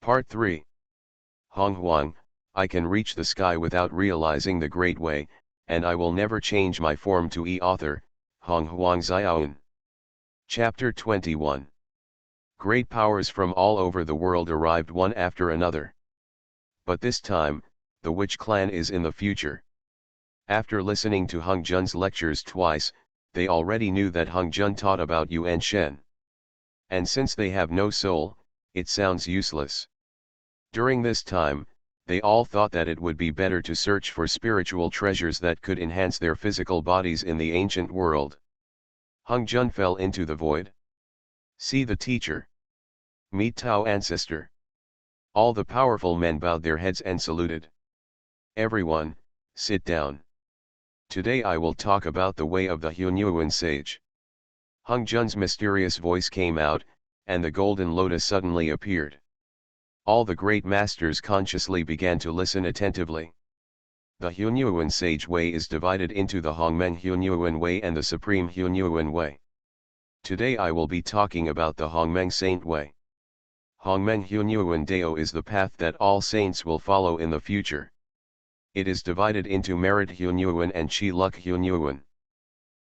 Part 3. Honghuang, I can reach the sky without realizing the great way, and I will never change my form to author, Honghuang Xiaoan. Chapter 21. Great powers from all over the world arrived one after another. But this time, the witch clan is in the future. After listening to Hung Jun's lectures twice, they already knew that Hung Jun taught about Yuan Shen. And since they have no soul, it sounds useless. During this time, they all thought that it would be better to search for spiritual treasures that could enhance their physical bodies in the ancient world. Hung Jun fell into the void. See the teacher. Meet Tao ancestor. All the powerful men bowed their heads and saluted. Everyone, sit down. Today I will talk about the way of the Hunyuan sage. Hung Jun's mysterious voice came out, and the golden lotus suddenly appeared. All the great masters consciously began to listen attentively. The Hunyuan sage way is divided into the Hongmeng Hunyuan way and the Supreme Hunyuan way. Today I will be talking about the Hongmeng Saint way. Hongmeng Hunyuan Dao is the path that all saints will follow in the future. It is divided into Merit Hunyuan and Chi Luk Hunyuan.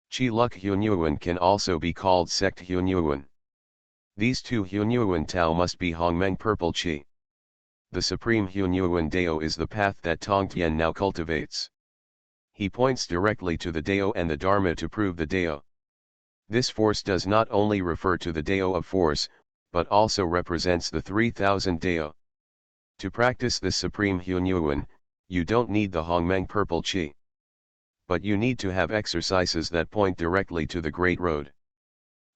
Chi Luk Hunyuan can also be called Sect Hunyuan. These two Hunyuan Tao must be Hongmeng Purple Chi. The Supreme Hunyuan Dao is the path that Tongtian now cultivates. He points directly to the Dao and the Dharma to prove the Dao. This force does not only refer to the Dao of force, but also represents the 3000 Dao. To practice this Supreme Hunyuan, you don't need the Hongmeng Purple Chi. But you need to have exercises that point directly to the Great Road.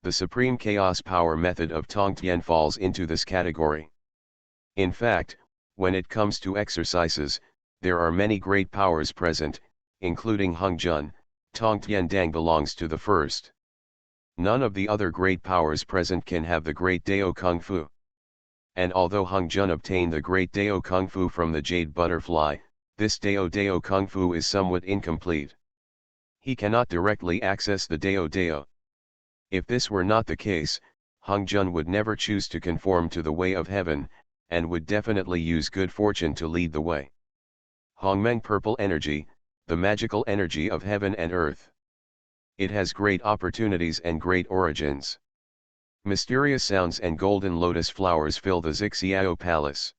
The Supreme Chaos Power method of Tongtian falls into this category. In fact, when it comes to exercises, there are many great powers present, including Hung Jun. Tongtian Dang belongs to the first. None of the other great powers present can have the great Dao Kung Fu. And although Hung Jun obtained the great Dao Kung Fu from the Jade Butterfly, this Dao Kung Fu is somewhat incomplete. He cannot directly access the Dao. If this were not the case, Hung Jun would never choose to conform to the way of heaven, and would definitely use good fortune to lead the way. Hongmeng Purple Energy, the magical energy of heaven and earth. It has great opportunities and great origins. Mysterious sounds and golden lotus flowers fill the Zixiao Palace.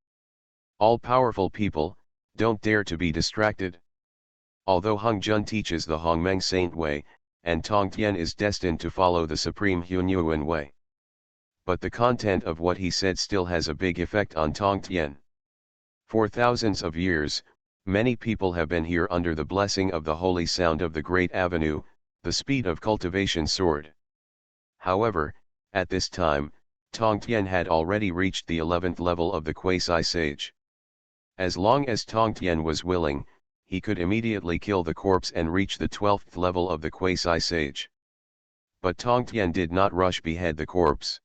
All-powerful people, don't dare to be distracted. Although Hung Jun teaches the Hongmeng Saint way, and Tongtian is destined to follow the Supreme Hunyuan way. But the content of what he said still has a big effect on Tongtian. For thousands of years, many people have been here under the blessing of the holy sound of the Great Avenue, the speed of cultivation soared. However, at this time, Tongtian had already reached the 11th level of the Quasi-Sage. As long as Tongtian was willing, he could immediately kill the corpse and reach the 12th level of the Quasi-Sage. But Tongtian did not rush behead the corpse.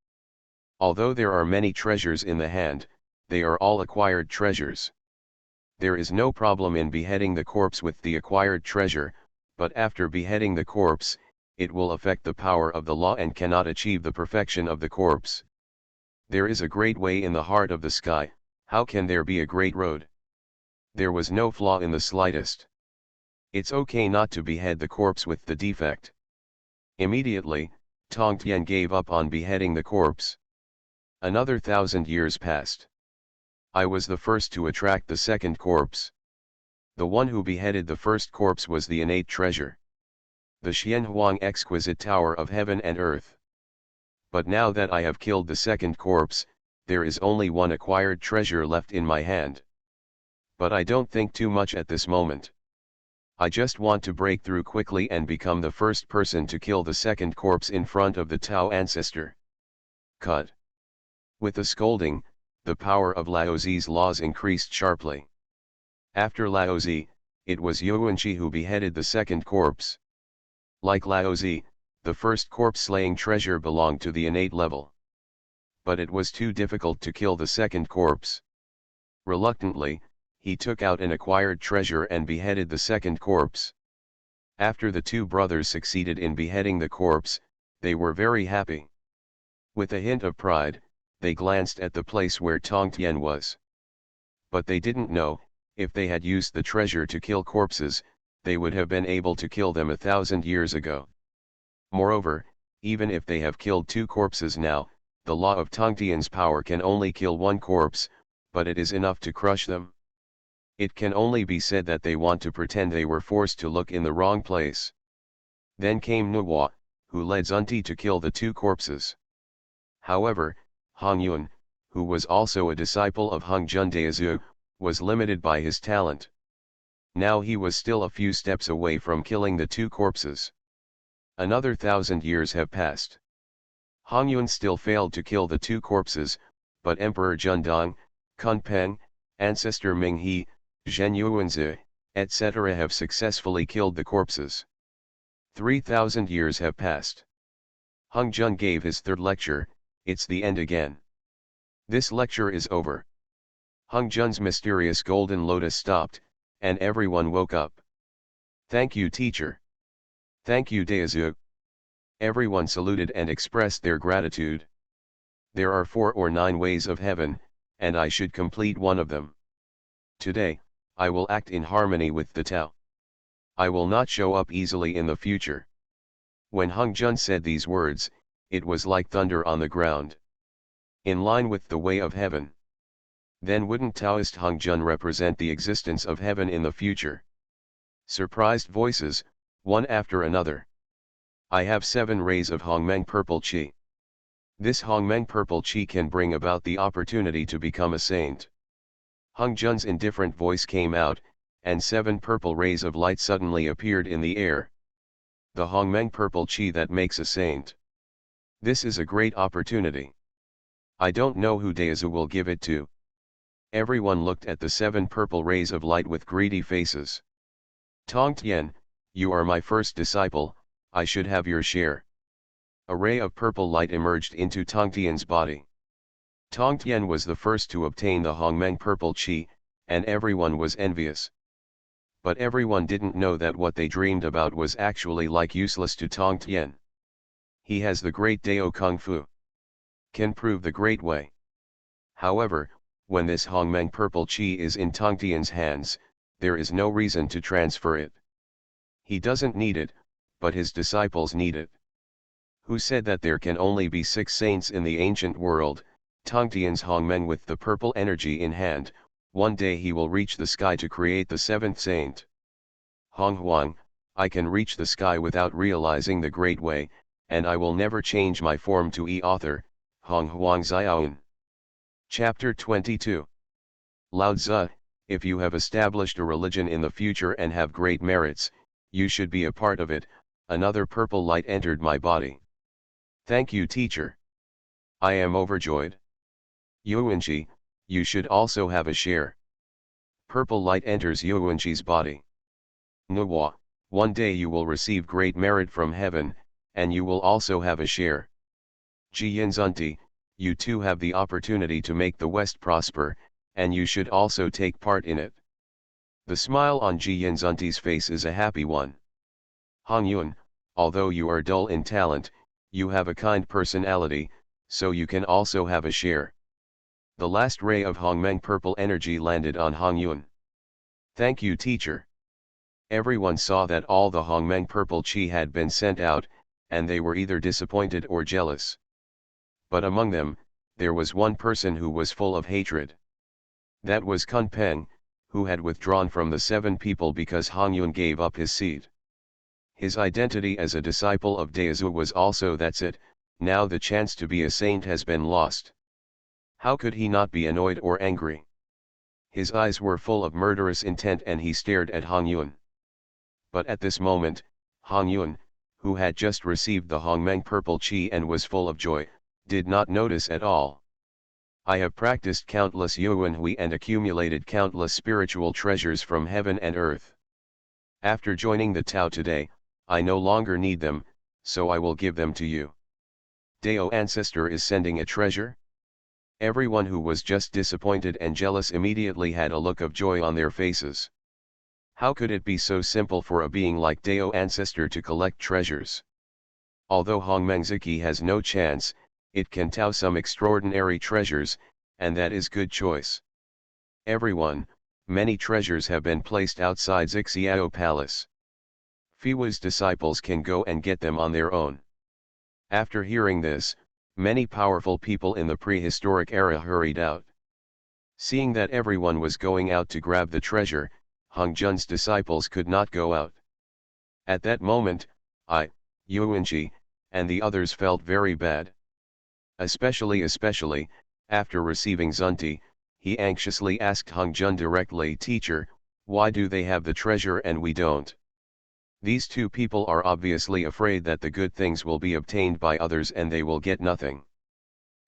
Although there are many treasures in the hand, they are all acquired treasures. There is no problem in beheading the corpse with the acquired treasure, but after beheading the corpse, it will affect the power of the law and cannot achieve the perfection of the corpse. There is a great way in the heart of the sky, how can there be a great road? There was no flaw in the slightest. It's okay not to behead the corpse with the defect. Immediately, Tongtian gave up on beheading the corpse. Another 1,000 years passed. I was the first to attract the second corpse. The one who beheaded the first corpse was the innate treasure. The Honghuang exquisite tower of heaven and earth. But now that I have killed the second corpse, there is only one acquired treasure left in my hand. But I don't think too much at this moment. I just want to break through quickly and become the first person to kill the second corpse in front of the Tao ancestor. Cut. With the scolding, the power of Laozi's laws increased sharply. After Laozi, it was Yuanqi who beheaded the second corpse. Like Laozi, the first corpse-slaying treasure belonged to the innate level. But it was too difficult to kill the second corpse. Reluctantly, he took out an acquired treasure and beheaded the second corpse. After the two brothers succeeded in beheading the corpse, they were very happy. With a hint of pride, they glanced at the place where Tong Tien was. But they didn't know, if they had used the treasure to kill corpses, they would have been able to kill them 1,000 years ago. Moreover, even if they have killed 2 corpses now, the law of Tong Tien's power can only kill 1 corpse, but it is enough to crush them. It can only be said that they want to pretend they were forced to look in the wrong place. Then came Nuwa, who led Zunti to kill the 2 corpses. However, Hongyun, who was also a disciple of Hongjun Daezu, was limited by his talent. Now he was still a few steps away from killing the 2 corpses. Another 1,000 years have passed. Hongyun still failed to kill the 2 corpses, but Emperor Zhendong, Kunpeng, Ancestor Minghe, Zhen Yuanzi, etc. have successfully killed the corpses. 3,000 years have passed. Hongjun gave his 3rd lecture, "It's the end again." This lecture is over. Hongjun's mysterious golden lotus stopped, and everyone woke up. "Thank you, teacher." "Thank you, Daezu." Everyone saluted and expressed their gratitude. There are 4 or 9 ways of heaven, and I should complete one of them. Today, I will act in harmony with the Tao. I will not show up easily in the future. When Hongjun said these words, it was like thunder on the ground. In line with the way of heaven. Then wouldn't Taoist Hongjun represent the existence of heaven in the future? Surprised voices, one after another. I have 7 rays of Hongmeng purple qi. This Hongmeng purple qi can bring about the opportunity to become a saint. Hongjun's indifferent voice came out, and 7 purple rays of light suddenly appeared in the air. The Hongmeng purple qi that makes a saint. This is a great opportunity. I don't know who Daezu will give it to. Everyone looked at the 7 purple rays of light with greedy faces. Tong Tien, you are my first disciple, I should have your share. A ray of purple light emerged into Tong Tien's body. Tong Tien was the first to obtain the Hongmeng purple qi, and everyone was envious. But everyone didn't know that what they dreamed about was actually like useless to Tong Tien. He has the great Dao Kung Fu. Can prove the great way. However, when this Hongmeng purple qi is in Tong Tien's hands, there is no reason to transfer it. He doesn't need it, but his disciples need it. Who said that there can only be 6 saints in the ancient world? Tong Tien's Hongmeng with the purple energy in hand, one day he will reach the sky to create the 7th saint. Honghuang, I can reach the sky without realizing the great way, and I will never change my form to author, Honghuang Ziaoan. Chapter 22. Lao Tzu, if you have established a religion in the future and have great merits, you should be a part of it. Another purple light entered my body. Thank you, teacher. I am overjoyed. Yuanji, you should also have a share. Purple light enters Yuanji's body. Nuwa, one day you will receive great merit from heaven, and you will also have a share. Ji Yinzunti, you too have the opportunity to make the West prosper, and you should also take part in it. The smile on Ji Yinzunti's face is a happy one. Hongyun, although you are dull in talent, you have a kind personality, so you can also have a share. The last ray of Hongmeng purple energy landed on Hongyun. Thank you, teacher. Everyone saw that all the Hongmeng purple qi had been sent out, and they were either disappointed or jealous. But among them, there was one person who was full of hatred. That was Kunpeng, who had withdrawn from the 7 people because Hongyun gave up his seat. His identity as a disciple of Daezu was also that's it, now the chance to be a saint has been lost. How could he not be annoyed or angry? His eyes were full of murderous intent and he stared at Hongyun. But at this moment, Hongyun, who had just received the Hongmeng purple qi and was full of joy, did not notice at all. I have practiced countless yuanhui and accumulated countless spiritual treasures from heaven and earth. After joining the Tao today, I no longer need them, so I will give them to you. Dao ancestor is sending a treasure? Everyone who was just disappointed and jealous immediately had a look of joy on their faces. How could it be so simple for a being like Dao ancestor to collect treasures? Although Hongmeng Ziki has no chance, it can tow some extraordinary treasures, and that is good choice. Everyone, many treasures have been placed outside Xiao Palace. Fiwa's disciples can go and get them on their own. After hearing this, many powerful people in the prehistoric era hurried out. Seeing that everyone was going out to grab the treasure, Hongzhen's disciples could not go out. At that moment, Yuanji, and the others felt very bad. Especially, after receiving Zunti, he anxiously asked Hongzhen directly, "Teacher, why do they have the treasure and we don't?" These two people are obviously afraid that the good things will be obtained by others and they will get nothing.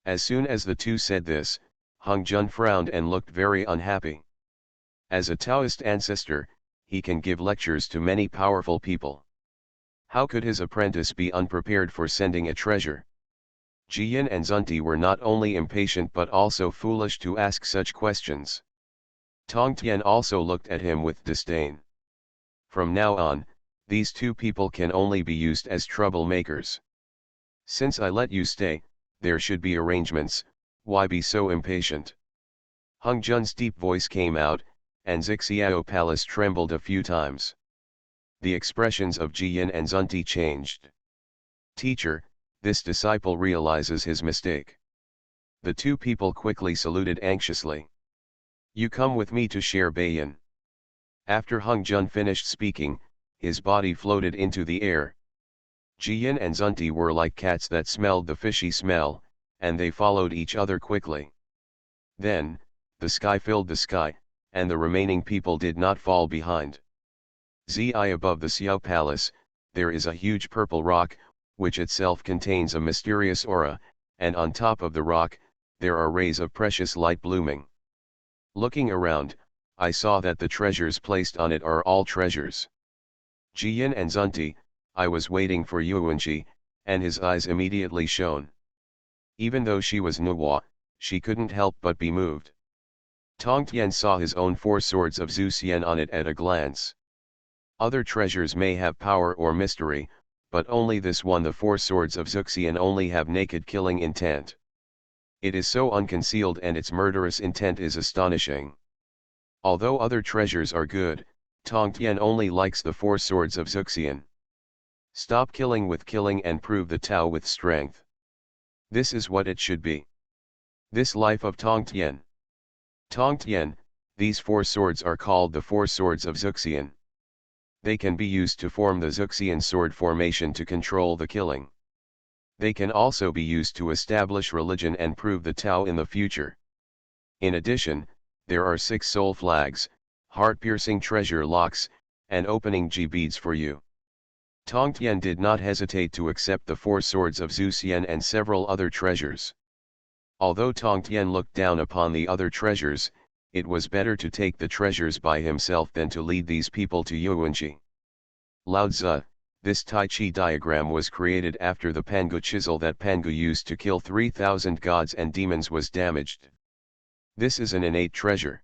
As soon as the two said this, Hongzhen frowned and looked very unhappy. As a Taoist ancestor, he can give lectures to many powerful people. How could his apprentice be unprepared for sending a treasure? Jiyin and Zunti were not only impatient but also foolish to ask such questions. Tongtian also looked at him with disdain. From now on, these two people can only be used as troublemakers. Since I let you stay, there should be arrangements, why be so impatient? Hongzhen's deep voice came out, and Xiao Palace trembled a few times. The expressions of Jiyin and Zunti changed. "Teacher, this disciple realizes his mistake." The two people quickly saluted anxiously. "You come with me to share Baiyan." After Hongzhen finished speaking, his body floated into the air. Jiyin and Zunti were like cats that smelled the fishy smell, and they followed each other quickly. Then, the sky filled the sky, and the remaining people did not fall behind. Above the Xiao Palace, there is a huge purple rock, which itself contains a mysterious aura, and on top of the rock, there are rays of precious light blooming. Looking around, I saw that the treasures placed on it are all treasures. Jiyin and Zunti, I was waiting for Yuanji, and his eyes immediately shone. Even though she was Nuwa, she couldn't help but be moved. Tongtian saw his own 4 swords of Zuxian on it at a glance. Other treasures may have power or mystery, but only this one, the 4 swords of Zuxian, only have naked killing intent. It is so unconcealed and its murderous intent is astonishing. Although other treasures are good, Tongtian only likes the 4 swords of Zuxian. Stop killing with killing and prove the Tao with strength. This is what it should be. This life of Tongtian. Tongtian, these 4 swords are called the 4 swords of Zuxian. They can be used to form the Zuxian sword formation to control the killing. They can also be used to establish religion and prove the Tao in the future. In addition, there are 6 soul flags, heart-piercing treasure locks, and opening G beads for you. Tongtian did not hesitate to accept the 4 swords of Zuxian and several other treasures. Although Tongtian looked down upon the other treasures, it was better to take the treasures by himself than to lead these people to Yuanji. Lao Tzu, this Tai Chi diagram was created after the Pangu chisel that Pangu used to kill 3,000 gods and demons was damaged. This is an innate treasure.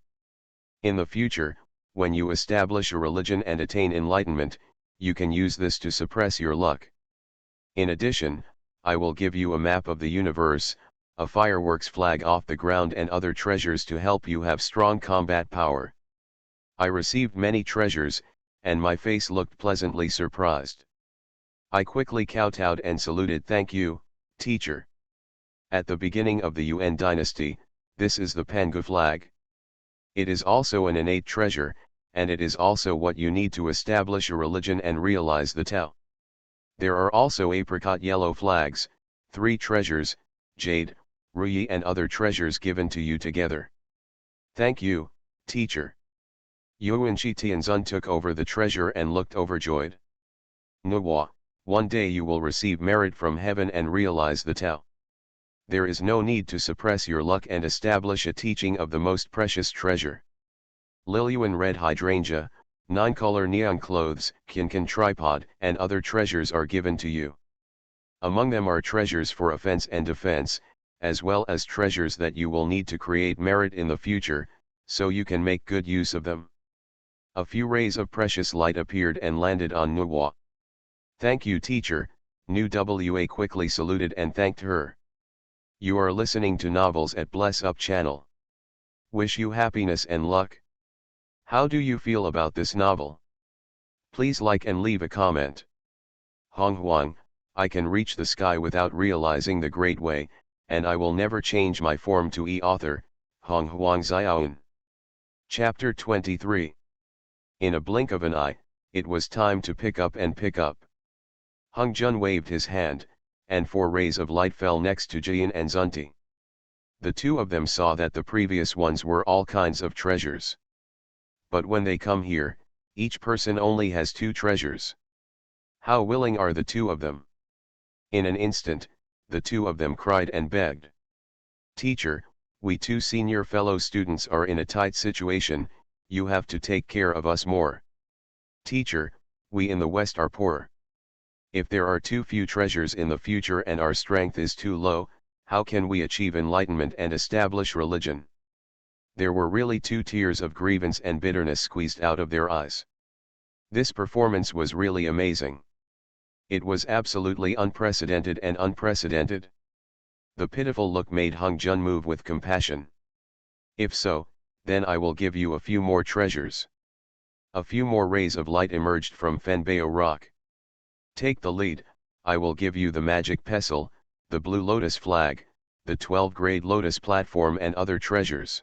In the future, when you establish a religion and attain enlightenment, you can use this to suppress your luck. In addition, I will give you a map of the universe, a fireworks flag off the ground and other treasures to help you have strong combat power. I received many treasures, and my face looked pleasantly surprised. I quickly kowtowed and saluted. "Thank you, teacher." At the beginning of the Yuan dynasty, this is the Pangu flag. It is also an innate treasure, and it is also what you need to establish a religion and realize the Tao. There are also apricot yellow flags, 3 treasures, jade, ruyi and other treasures given to you together. Thank you, teacher. Yuanji Tianzun took over the treasure and looked overjoyed. Nuwa, one day you will receive merit from heaven and realize the Tao. There is no need to suppress your luck and establish a teaching of the most precious treasure. Liliuan red hydrangea, 9-color neon clothes, Kinkan tripod, and other treasures are given to you. Among them are treasures for offense and defense, as well as treasures that you will need to create merit in the future, so you can make good use of them. A few rays of precious light appeared and landed on Nuwa. "Thank you, teacher." Nu Wa quickly saluted and thanked her. You are listening to Novels at Bless Up channel. Wish you happiness and luck. How do you feel about this novel? Please like and leave a comment. Honghuang, I can reach the sky without realizing the great way, and I will never change my form to author, Honghuang Xiaoan. Chapter 23. In a blink of an eye, it was time to pick up and pick up. Hung Jun waved his hand, and 4 rays of light fell next to Jian and Zunti. The two of them saw that the previous ones were all kinds of treasures. But when they come here, each person only has 2 treasures. How willing are the two of them? In an instant, the two of them cried and begged. Teacher, we 2 senior fellow students are in a tight situation, you have to take care of us more. Teacher, we in the West are poor. If there are too few treasures in the future and our strength is too low, how can we achieve enlightenment and establish religion? There were really 2 tears of grievance and bitterness squeezed out of their eyes. This performance was really amazing. It was absolutely unprecedented and unprecedented. The pitiful look made Hung Jun move with compassion. If so, then I will give you a few more treasures. A few more rays of light emerged from Fenbao Rock. Take the lead, I will give you the magic pestle, the blue lotus flag, the 12-grade lotus platform and other treasures.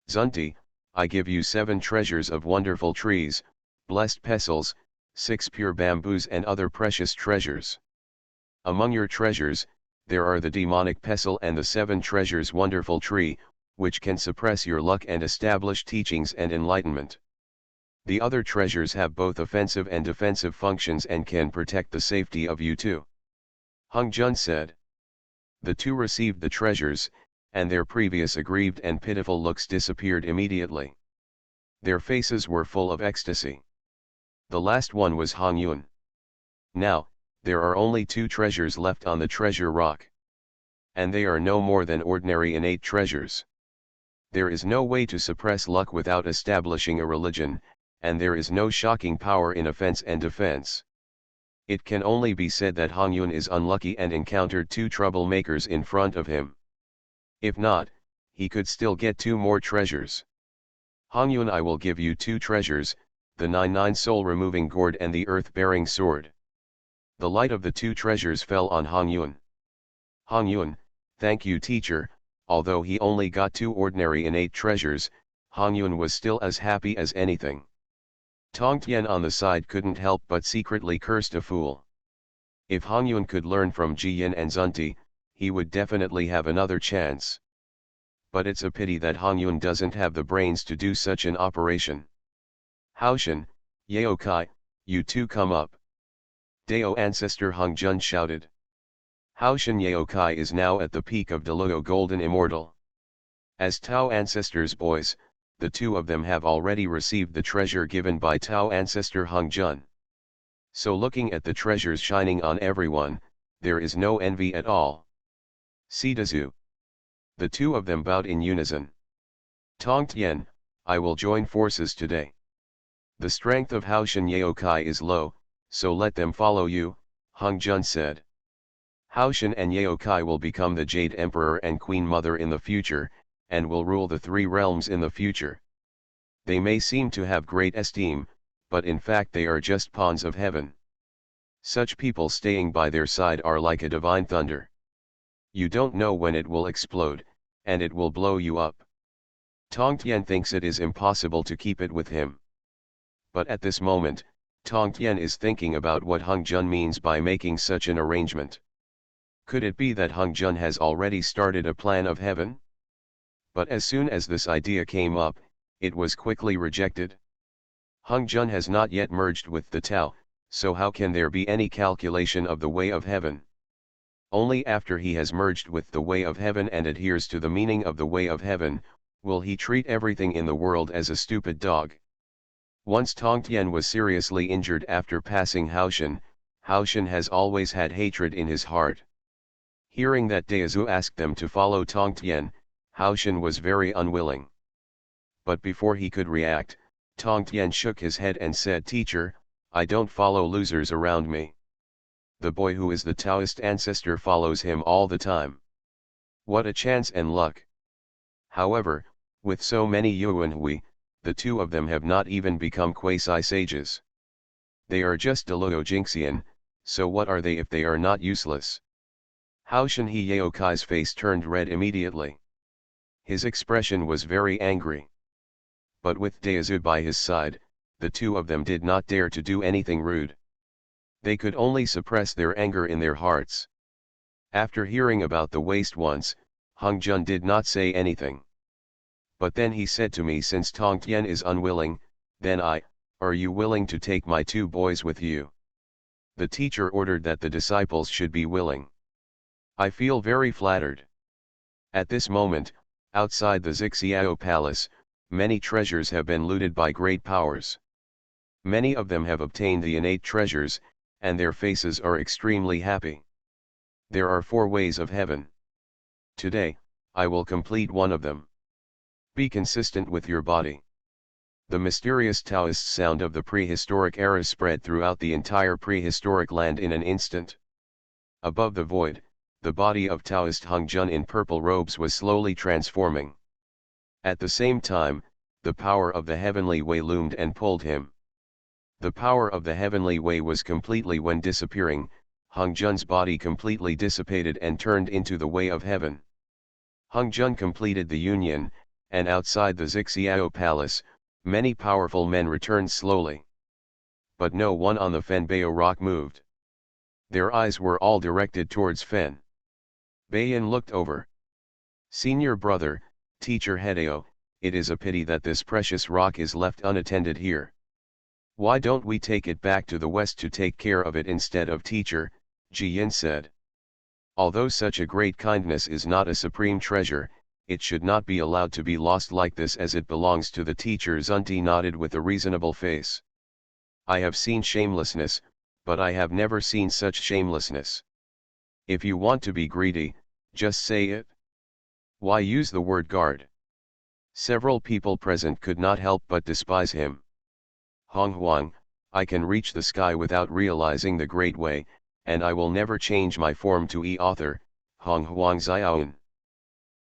Zunti, I give you 7 treasures of wonderful trees, blessed pestles, 6 pure bamboos and other precious treasures. Among your treasures, there are the demonic pestle and the 7 treasures wonderful tree, which can suppress your luck and establish teachings and enlightenment. The other treasures have both offensive and defensive functions and can protect the safety of you too. Hung Jun said. The 2 received the treasures, and their previous aggrieved and pitiful looks disappeared immediately. Their faces were full of ecstasy. The last one was Hong Yun. Now, there are only 2 treasures left on the treasure rock. And they are no more than ordinary innate treasures. There is no way to suppress luck without establishing a religion, and there is no shocking power in offense and defense. It can only be said that Hong Yun is unlucky and encountered 2 troublemakers in front of him. If not, he could still get 2 more treasures. Hong Yun, I will give you 2 treasures, the 99 soul-removing gourd and the earth-bearing sword. The light of the 2 treasures fell on Hong Yun. Hong Yun, thank you teacher. Although he only got 2 ordinary innate treasures, Hong Yun was still as happy as anything. Tong Tian on the side couldn't help but secretly cursed a fool. If Hong Yun could learn from Ji Yin and Zunti, he would definitely have another chance. But it's a pity that Hong Yun doesn't have the brains to do such an operation. Haoshan, Yao Kai, you 2 come up. Dao ancestor Hung Jun shouted. Haoshan Yao Kai is now at the peak of Deluo Golden Immortal. As Tao ancestors boys, the 2 of them have already received the treasure given by Tao ancestor Hung Jun. So looking at the treasures shining on everyone, there is no envy at all. Sidazu. The 2 of them bowed in unison. Tong Tian, I will join forces today. The strength of Haoshan Yao Kai is low, so let them follow you, Hung Jun said. Haoshan and Yao Kai will become the Jade Emperor and Queen Mother in the future, and will rule the 3 realms in the future. They may seem to have great esteem, but in fact they are just pawns of heaven. Such people staying by their side are like a divine thunder. You don't know when it will explode, and it will blow you up. Tong Tian thinks it is impossible to keep it with him. But at this moment, Tong Tian is thinking about what Hung Jun means by making such an arrangement. Could it be that Hung Jun has already started a plan of heaven? But as soon as this idea came up, it was quickly rejected. Hung Jun has not yet merged with the Tao, so how can there be any calculation of the way of heaven? Only after he has merged with the way of heaven and adheres to the meaning of the way of heaven, will he treat everything in the world as a stupid dog. Once Tong Tian was seriously injured after passing Haoshan. Haoshan has always had hatred in his heart. Hearing that Daozu asked them to follow Tong Tian, Haoshan was very unwilling. But before he could react, Tong Tian shook his head and said, Teacher, I don't follow losers around me. The boy who is the Taoist ancestor follows him all the time. What a chance and luck! However, with so many Yuanhui, the two of them have not even become quasi-sages. They are just Deluo Jinxian, so what are they if they are not useless? Hao Shenhe Yaokai's face turned red immediately. His expression was very angry. But with Daozu by his side, the two of them did not dare to do anything rude. They could only suppress their anger in their hearts. After hearing about the waste once, Hong Jun did not say anything. But then he said to me, since Tong Tian is unwilling, then are you willing to take my two boys with you? The teacher ordered that the disciples should be willing. I feel very flattered. At this moment, outside the Zixiao Palace, many treasures have been looted by great powers. Many of them have obtained the innate treasures, and their faces are extremely happy. There are 4 ways of heaven. Today, I will complete one of them. Be consistent with your body. The mysterious Taoist sound of the prehistoric era spread throughout the entire prehistoric land in an instant. Above the void, the body of Taoist Hong Jun in purple robes was slowly transforming. At the same time, the power of the heavenly way loomed and pulled him. The power of the heavenly way was completely when disappearing, Hong Jun's body completely dissipated and turned into the way of heaven. Hong Jun completed the union, and outside the Zixiao Palace, many powerful men returned slowly. But no one on the Fenbao rock moved. Their eyes were all directed towards Fen. Bayan looked over. Senior brother, teacher Hideo, it is a pity that this precious rock is left unattended here. Why don't we take it back to the west to take care of it instead of teacher, Ji Yin said. Although such a great kindness is not a supreme treasure, it should not be allowed to be lost like this as it belongs to the teacher. Zunti nodded with a reasonable face. I have seen shamelessness, but I have never seen such shamelessness. If you want to be greedy, just say it. Why use the word guard? Several people present could not help but despise him. Honghuang, I can reach the sky without realizing the great way, and I will never change my form to author, Honghuang Xiaoan.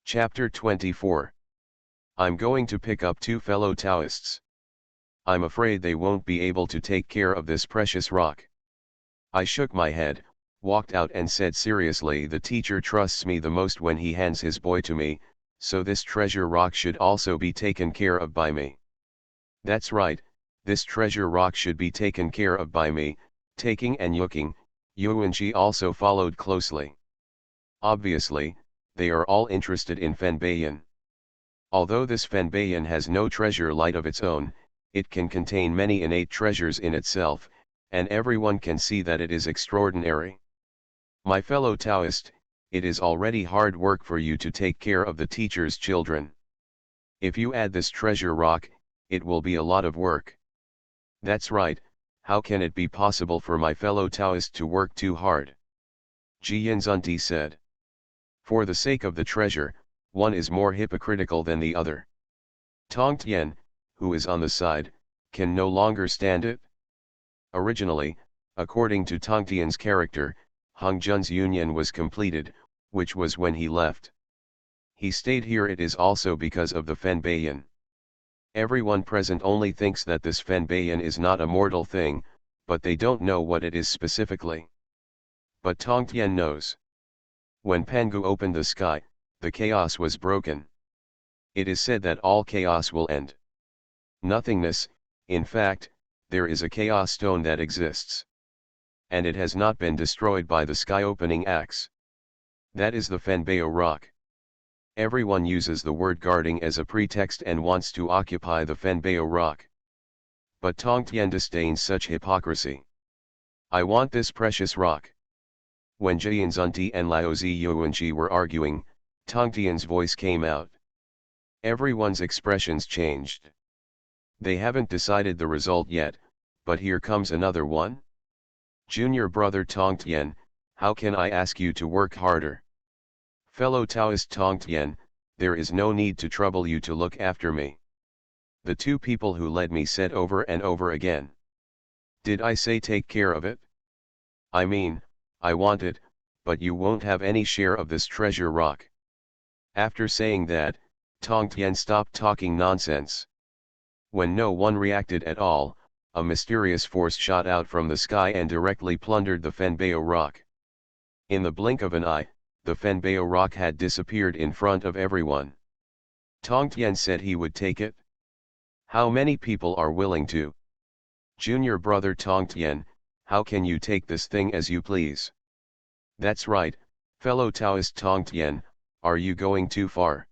Chapter 24. I'm going to pick up 2 fellow Taoists. I'm afraid they won't be able to take care of this precious rock. I shook my head, walked out and said seriously, the teacher trusts me the most when he hands his boy to me, so this treasure rock should also be taken care of by me. That's right, this treasure rock should be taken care of by me. Taking and looking, Yuanji also followed closely. Obviously, they are all interested in Fenbayan. Although this Fenbayan has no treasure light of its own, it can contain many innate treasures in itself, and everyone can see that it is extraordinary. My fellow Taoist, it is already hard work for you to take care of the teacher's children. If you add this treasure rock, it will be a lot of work. That's right, how can it be possible for my fellow Taoist to work too hard? Ji Yinzunti said. For the sake of the treasure, one is more hypocritical than the other. Tong Tian, who is on the side, can no longer stand it. Originally, according to Tong Tian's character, Hong Jun's union was completed, which was when he left. He stayed here, it is also because of the Fenbayan. Everyone present only thinks that this Fenbayan is not a mortal thing, but they don't know what it is specifically. But Tong Tian knows. When Pangu opened the sky, the chaos was broken. It is said that all chaos will end. Nothingness, in fact, there is a chaos stone that exists. And it has not been destroyed by the sky-opening axe. That is the Fenbao rock. Everyone uses the word guarding as a pretext and wants to occupy the Fenbao rock. But Tong Tian disdains such hypocrisy. I want this precious rock. When Jianzunti and Laozi Yuanji were arguing, Tong Tian's voice came out. Everyone's expressions changed. They haven't decided the result yet, but here comes another one. Junior brother Tong Tian, how can I ask you to work harder? Fellow Taoist Tong Tian, there is no need to trouble you to look after me. The 2 people who led me said over and over again. Did I say take care of it? I mean, I want it, but you won't have any share of this treasure rock. After saying that, Tong Tien stopped talking nonsense. When no one reacted at all, a mysterious force shot out from the sky and directly plundered the Fenbao rock. In the blink of an eye, the Fenbao rock had disappeared in front of everyone. Tong Tien said he would take it. How many people are willing to? Junior brother Tong Tien, how can you take this thing as you please? That's right, fellow Taoist Tong Tien, are you going too far?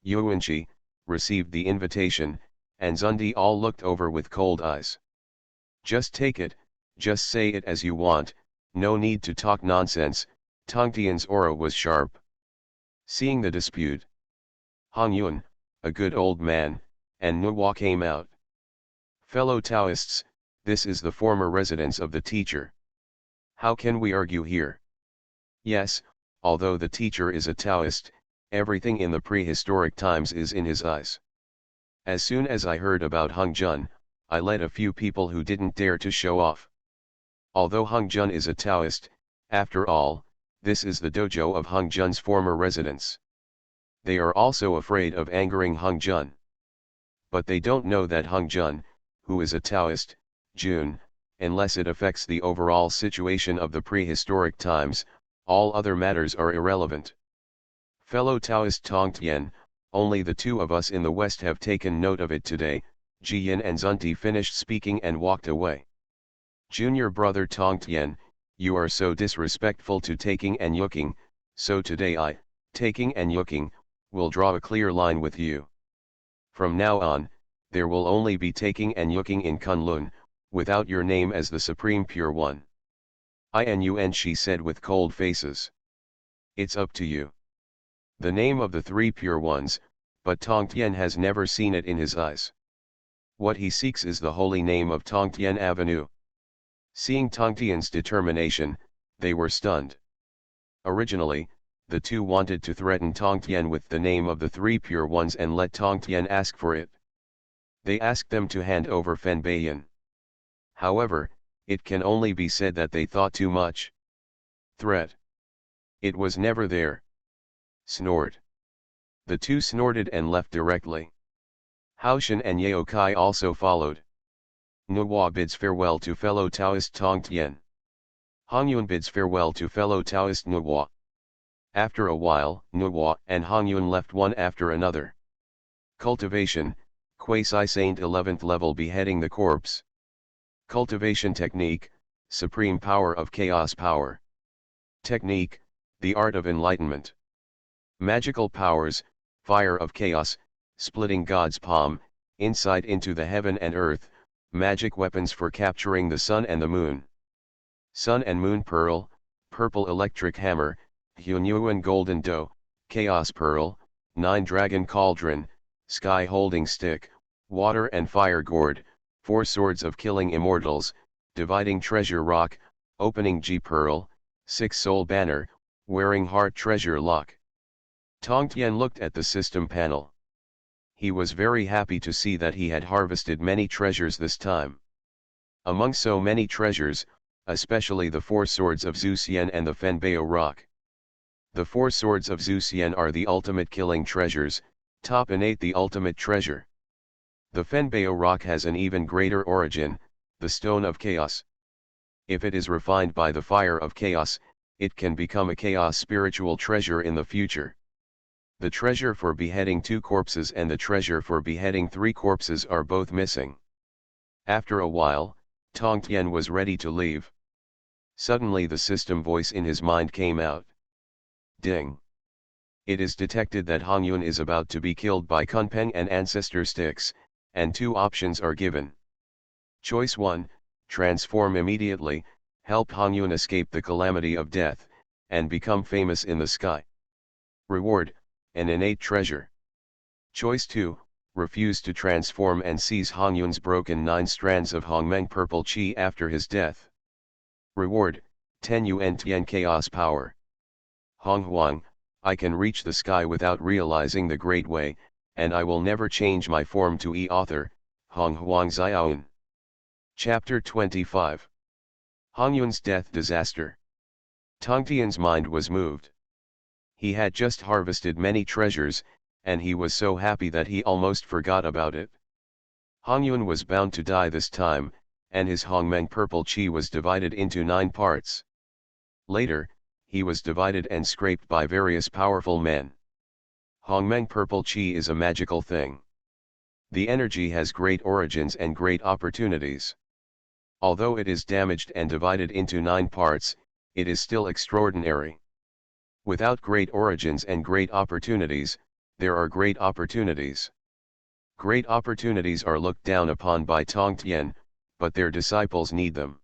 Yuanqi, received the invitation, and Zundi all looked over with cold eyes. Just take it, just say it as you want, no need to talk nonsense. Tong Tien's aura was sharp. Seeing the dispute, Hongyun, a good old man, and Nuwa came out. Fellow Taoists, this is the former residence of the teacher. How can we argue here? Yes, although the teacher is a Taoist, everything in the prehistoric times is in his eyes. As soon as I heard about Hongjun, I led a few people who didn't dare to show off. Although Hongjun is a Taoist, after all, this is the dojo of Hongjun's former residence. They are also afraid of angering Hongjun. But they don't know that Hongjun, who is a Taoist, Jun, unless it affects the overall situation of the prehistoric times, all other matters are irrelevant. Fellow Taoist Tong Tien, only the two of us in the West have taken note of it today. Jiyin and Zunti finished speaking and walked away. Junior brother Tong Tien, you are so disrespectful to Taking and Yuking, so today I, Taking and Yuking, will draw a clear line with you. From now on, there will only be Taking and Yuking in Kunlun, without your name as the Supreme Pure One. Inun, she said with cold faces. It's up to you. The name of the three Pure Ones, but Tong Tien has never seen it in his eyes. What he seeks is the holy name of Tong Tien Avenue. Seeing Tong Tien's determination, they were stunned. Originally, the two wanted to threaten Tong Tien with the name of the three Pure Ones and let Tong Tien ask for it. They asked them to hand over Fenbayan. However, it can only be said that they thought too much. Threat. It was never there. Snort. The two snorted and left directly. Haoshan and Yaokai also followed. Nuwa bids farewell to fellow Taoist Tong Tien. Hongyun bids farewell to fellow Taoist Nuwa. After a while, Nuwa and Hongyun left one after another. Cultivation, Quasi-Saint 11th level beheading the corpse. Cultivation technique, supreme power of chaos power. Technique, the art of enlightenment. Magical powers, fire of chaos, splitting God's palm, insight into the heaven and earth, magic weapons for capturing the sun and the moon. Sun and moon pearl, purple electric hammer, Hunyuan golden dough, chaos pearl, 9 dragon cauldron, sky holding stick, water and fire gourd, 4 swords of killing immortals, dividing treasure rock, opening G pearl, 6 soul banner, wearing heart treasure lock. Tong Tien looked at the system panel. He was very happy to see that he had harvested many treasures this time. Among so many treasures, especially the 4 swords of Zuxian and the Fenbao rock. The 4 swords of Zuxian are the ultimate killing treasures, top and 8 the ultimate treasure. The Fenbao rock has an even greater origin, the stone of chaos. If it is refined by the fire of chaos, it can become a chaos spiritual treasure in the future. The treasure for beheading 2 corpses and the treasure for beheading 3 corpses are both missing. After a while, Tong Tien was ready to leave. Suddenly the system voice in his mind came out. Ding! It is detected that Hongyun is about to be killed by Kunpeng and Ancestor Sticks, and 2 options are given. Choice 1, transform immediately, help Hongyun escape the calamity of death, and become famous in the sky. Reward, an innate treasure. Choice 2, refuse to transform and seize Hongyun's broken 9 strands of Hongmeng purple chi after his death. Reward, 10 Yuan Tian chaos power. Honghuang, I can reach the sky without realizing the great way, and I will never change my form to author, Honghuang Xiaoun. Chapter 25. Hongyun's death disaster. Tong Tian's mind was moved. He had just harvested many treasures, and he was so happy that he almost forgot about it. Hongyun was bound to die this time, and his Hongmeng purple chi was divided into 9 parts. Later, he was divided and scraped by various powerful men. Hongmeng purple chi is a magical thing. The energy has great origins and great opportunities. Although it is damaged and divided into 9 parts, it is still extraordinary. Without great origins and great opportunities, there are great opportunities. Great opportunities are looked down upon by Tongtian, but their disciples need them.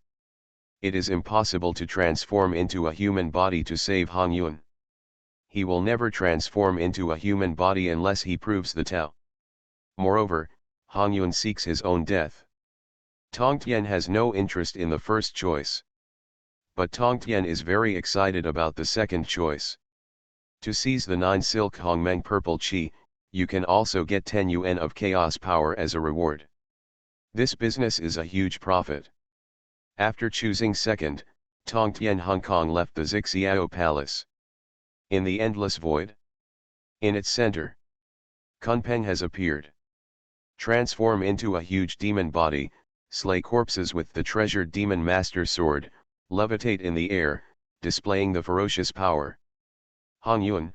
It is impossible to transform into a human body to save Hongyun. He will never transform into a human body unless he proves the Tao. Moreover, Hongyun seeks his own death. Tongtian has no interest in the first choice. But Tongtian is very excited about the second choice. To seize the 9 silk Hongmeng purple chi, you can also get 10 yuan of chaos power as a reward. This business is a huge profit. After choosing second, Tongtian Honghuang left the Zixiao Palace. In the endless void, in its center, Kunpeng has appeared. Transform into a huge demon body, slay corpses with the treasured demon master sword, levitate in the air, displaying the ferocious power. Hongyun,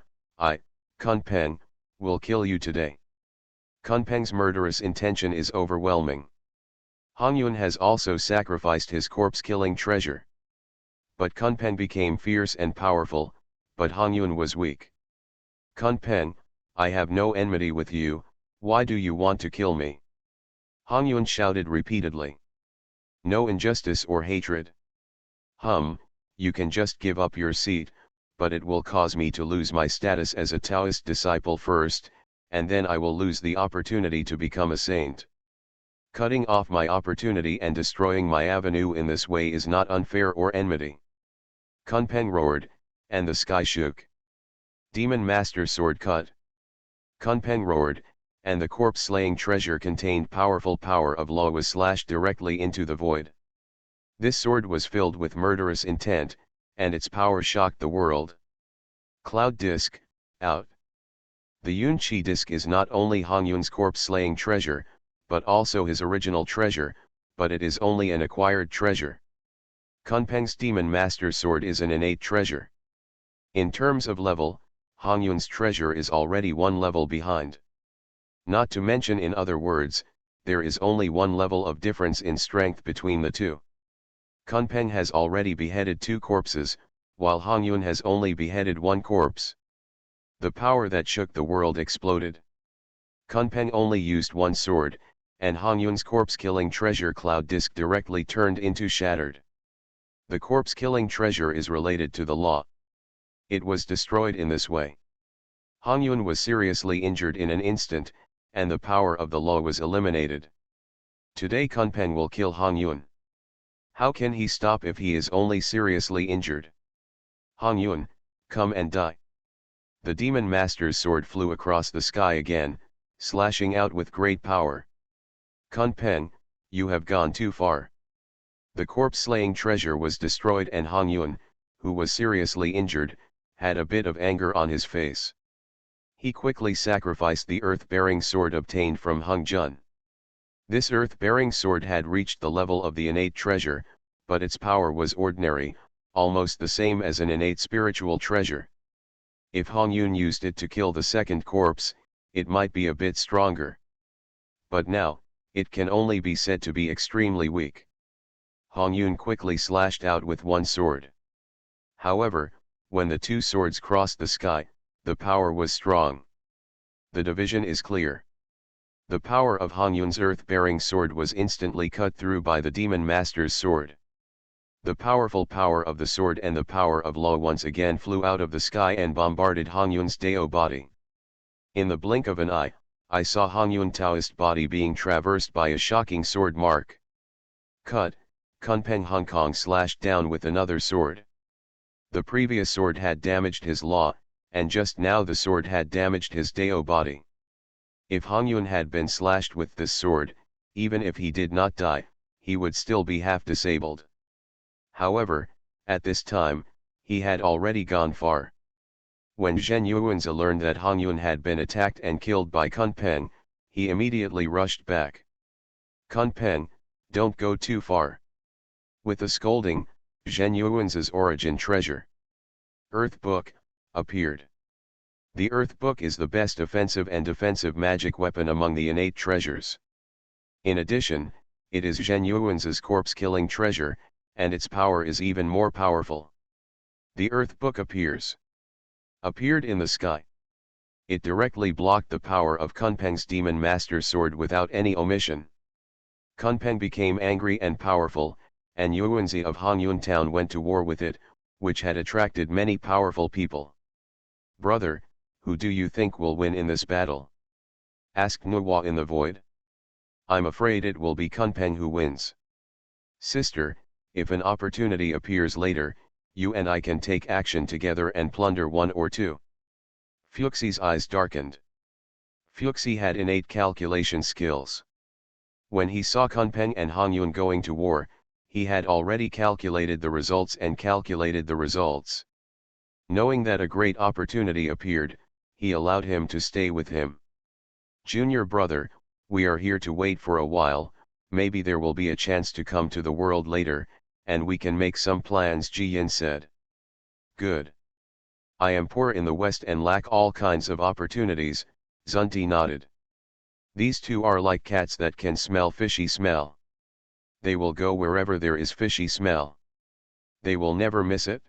Kunpeng, will kill you today. Kunpeng's murderous intention is overwhelming. Hongyun has also sacrificed his corpse-killing treasure. But Kunpeng became fierce and powerful, but Hongyun was weak. Kunpeng, I have no enmity with you, why do you want to kill me? Hongyun shouted repeatedly. No injustice or hatred. You can just give up your seat, but it will cause me to lose my status as a Taoist disciple first, and then I will lose the opportunity to become a saint. Cutting off my opportunity and destroying my avenue in this way is not unfair or enmity. Kunpeng roared, and the sky shook. Demon Master sword cut. Kunpeng roared, and the corpse-slaying treasure contained powerful power of law was slashed directly into the void. This sword was filled with murderous intent, and its power shocked the world. Cloud Disc, out. The Yun Chi Disc is not only Hongyun's corpse-slaying treasure, but also his original treasure, but it is only an acquired treasure. Kunpeng's Demon Master Sword is an innate treasure. In terms of level, Hongyun's treasure is already 1 level behind. Not to mention, in other words, there is only 1 level of difference in strength between the two. Kunpeng has already beheaded 2 corpses, while Hongyun has only beheaded 1 corpse. The power that shook the world exploded. Kunpeng only used 1 sword, and Hongyun's corpse-killing treasure Cloud Disc directly turned into shattered. The corpse-killing treasure is related to the law. It was destroyed in this way. Hongyun was seriously injured in an instant, and the power of the law was eliminated. Today Kunpeng will kill Hongyun. How can he stop if he is only seriously injured? Hongyun, come and die. The Demon Master's sword flew across the sky again, slashing out with great power. Kunpeng, you have gone too far. The corpse-slaying treasure was destroyed, and Hongyun, who was seriously injured, had a bit of anger on his face. He quickly sacrificed the earth-bearing sword obtained from Hongjun. This earth-bearing sword had reached the level of the innate treasure, but its power was ordinary, almost the same as an innate spiritual treasure. If Hongyun used it to kill the second corpse, it might be a bit stronger. But now, it can only be said to be extremely weak. Hongyun quickly slashed out with 1 sword. However, when the 2 swords crossed the sky, the power was strong. The division is clear. The power of Hongyun's earth-bearing sword was instantly cut through by the Demon Master's sword. The powerful power of the sword and the power of law once again flew out of the sky and bombarded Hongyun's Dao body. In the blink of an eye, I saw Hongyun Taoist body being traversed by a shocking sword mark. Cut, Kunpeng Honghuang slashed down with another sword. The previous sword had damaged his law, and just now the sword had damaged his Dao body. If Hongyun had been slashed with this sword, even if he did not die, he would still be half disabled. However, at this time, he had already gone far. When Zhen Yuanzi learned that Hongyun had been attacked and killed by Kunpeng, he immediately rushed back. Kunpeng, don't go too far. With a scolding, Zhen Yuanzi's origin treasure, Earth Book, appeared. The Earth Book is the best offensive and defensive magic weapon among the innate treasures. In addition, it is Zhen Yuanzi's corpse-killing treasure, and its power is even more powerful. The Earth Book appeared in the sky. It directly blocked the power of Kunpeng's Demon Master Sword without any omission. Kunpeng became angry and powerful, and Yuanzi of Hongyun town went to war with it, which had attracted many powerful people. Brother, who do you think will win in this battle? Asked Nuwa in the void. I'm afraid it will be Kunpeng who wins. Sister, if an opportunity appears later, you and I can take action together and plunder one or two. Fuxi's eyes darkened. Fuxi had innate calculation skills. When he saw Kunpeng and Hongyun going to war, he had already calculated the results and calculated the results. Knowing that a great opportunity appeared, he allowed him to stay with him. Junior brother, we are here to wait for a while, maybe there will be a chance to come to the world later, and we can make some plans, Ji Yin said. Good. I am poor in the West and lack all kinds of opportunities, Zunti nodded. These two are like cats that can smell fishy smell. They will go wherever there is fishy smell. They will never miss it.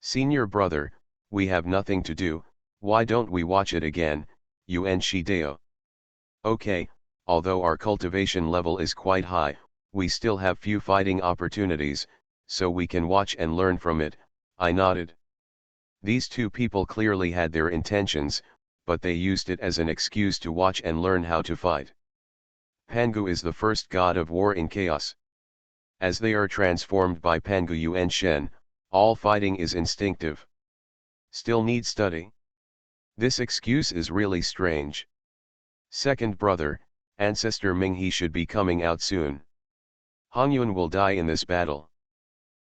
Senior brother, we have nothing to do, why don't we watch it again, Yuan Shideo? Okay, although our cultivation level is quite high, we still have few fighting opportunities, so we can watch and learn from it, I nodded. These two people clearly had their intentions, but they used it as an excuse to watch and learn how to fight. Pangu is the first god of war in chaos. As they are transformed by Pangu Yuan Shen, all fighting is instinctive. Still need study? This excuse is really strange. Second brother, Ancestor Ming He should be coming out soon. Hongyun will die in this battle.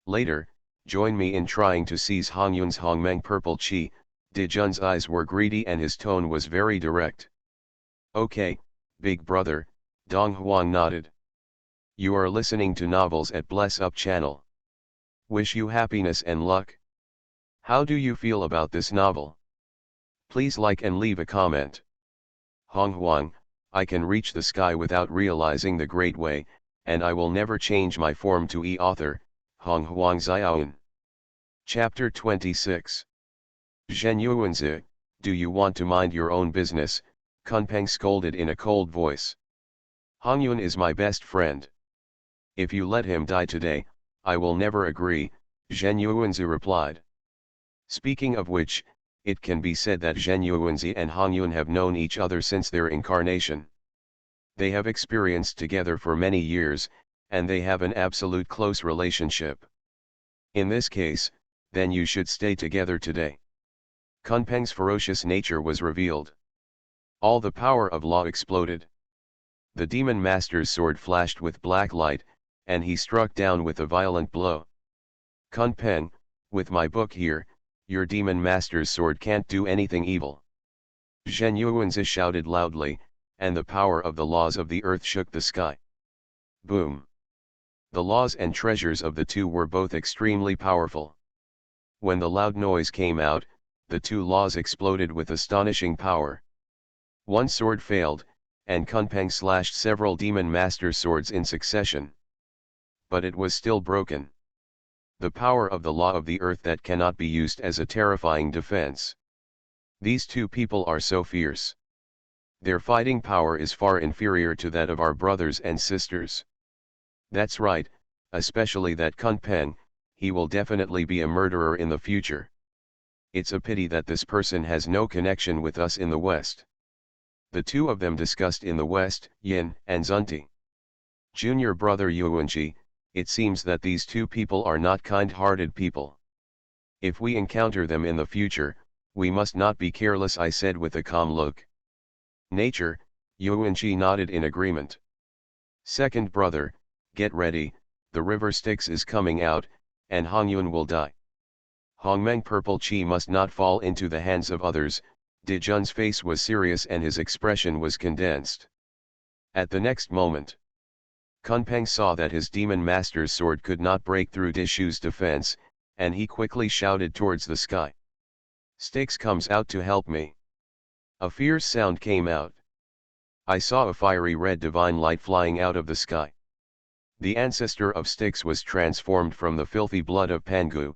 Later, join me in trying to seize Hongyun's Hongmeng purple chi. Dijun's eyes were greedy and his tone was very direct. Okay, big brother, Donghuang nodded. You are listening to novels at Bless Up channel. Wish you happiness and luck. How do you feel about this novel? Please like and leave a comment. Honghuang, I can reach the sky without realizing the great way, and I will never change my form to author, Honghuang Xiaoan. Chapter 26. Zhen Yuanzi, do you want to mind your own business? Kunpeng scolded in a cold voice. Hongyun is my best friend. If you let him die today, I will never agree, Zhen Yuanzi replied. Speaking of which, it can be said that Zhen Yuanzi and Hongyun have known each other since their incarnation. They have experienced together for many years, and they have an absolute close relationship. In this case, then you should stay together today. Kunpeng's ferocious nature was revealed. All the power of law exploded. The demon master's sword flashed with black light, and he struck down with a violent blow. Kunpeng, with my book here, your demon master's sword can't do anything evil. Zhen Yuanzi shouted loudly, and the power of the laws of the earth shook the sky. Boom! The laws and treasures of the two were both extremely powerful. When the loud noise came out, the two laws exploded with astonishing power. One sword failed, and Kunpeng slashed several demon master swords in succession. But it was still broken. The power of the law of the earth that cannot be used as a terrifying defense. These two people are so fierce. Their fighting power is far inferior to that of our brothers and sisters. That's right, especially that Kunpeng, he will definitely be a murderer in the future. It's a pity that this person has no connection with us in the West. The two of them discussed in the West, Yin and Zunti. Junior brother Yuanji, it seems that these two people are not kind-hearted people. If we encounter them in the future, we must not be careless, I said with a calm look. Nature, Yuanji nodded in agreement. Second brother, get ready, the river Styx is coming out, and Hongyun will die. Hongmeng purple chi must not fall into the hands of others. De Jun's face was serious and his expression was condensed. At the next moment, Kunpeng saw that his demon master's sword could not break through De Shu's defense, and he quickly shouted towards the sky. Styx comes out to help me. A fierce sound came out. I saw a fiery red divine light flying out of the sky. The ancestor of Styx was transformed from the filthy blood of Pangu.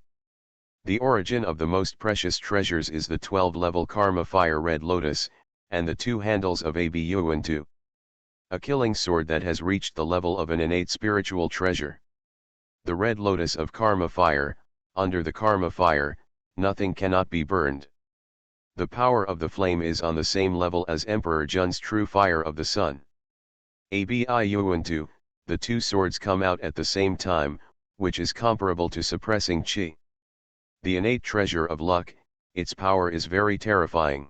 The origin of the most precious treasures is the 12-level Karma Fire Red Lotus, and the 2 handles of Ab Yuan 2. A killing sword that has reached the level of an innate spiritual treasure. The Red Lotus of Karma Fire, under the Karma Fire, nothing cannot be burned. The power of the flame is on the same level as Emperor Jun's true fire of the sun. Abi Yuan 2, the 2 swords come out at the same time, which is comparable to suppressing qi. The innate treasure of luck, its power is very terrifying.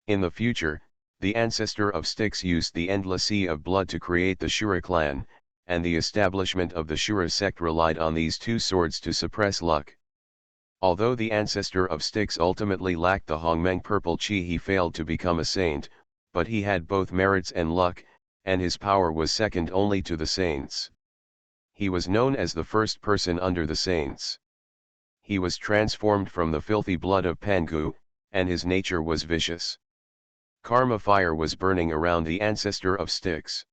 In the future, the ancestor of Styx used the endless sea of blood to create the Shura clan, and the establishment of the Shura sect relied on these 2 swords to suppress luck. Although the ancestor of Styx ultimately lacked the Hongmeng purple chi, he failed to become a saint, but he had both merits and luck, and his power was second only to the saints. He was known as the first person under the saints. He was transformed from the filthy blood of Pangu, and his nature was vicious. Karma fire was burning around the ancestor of Styx.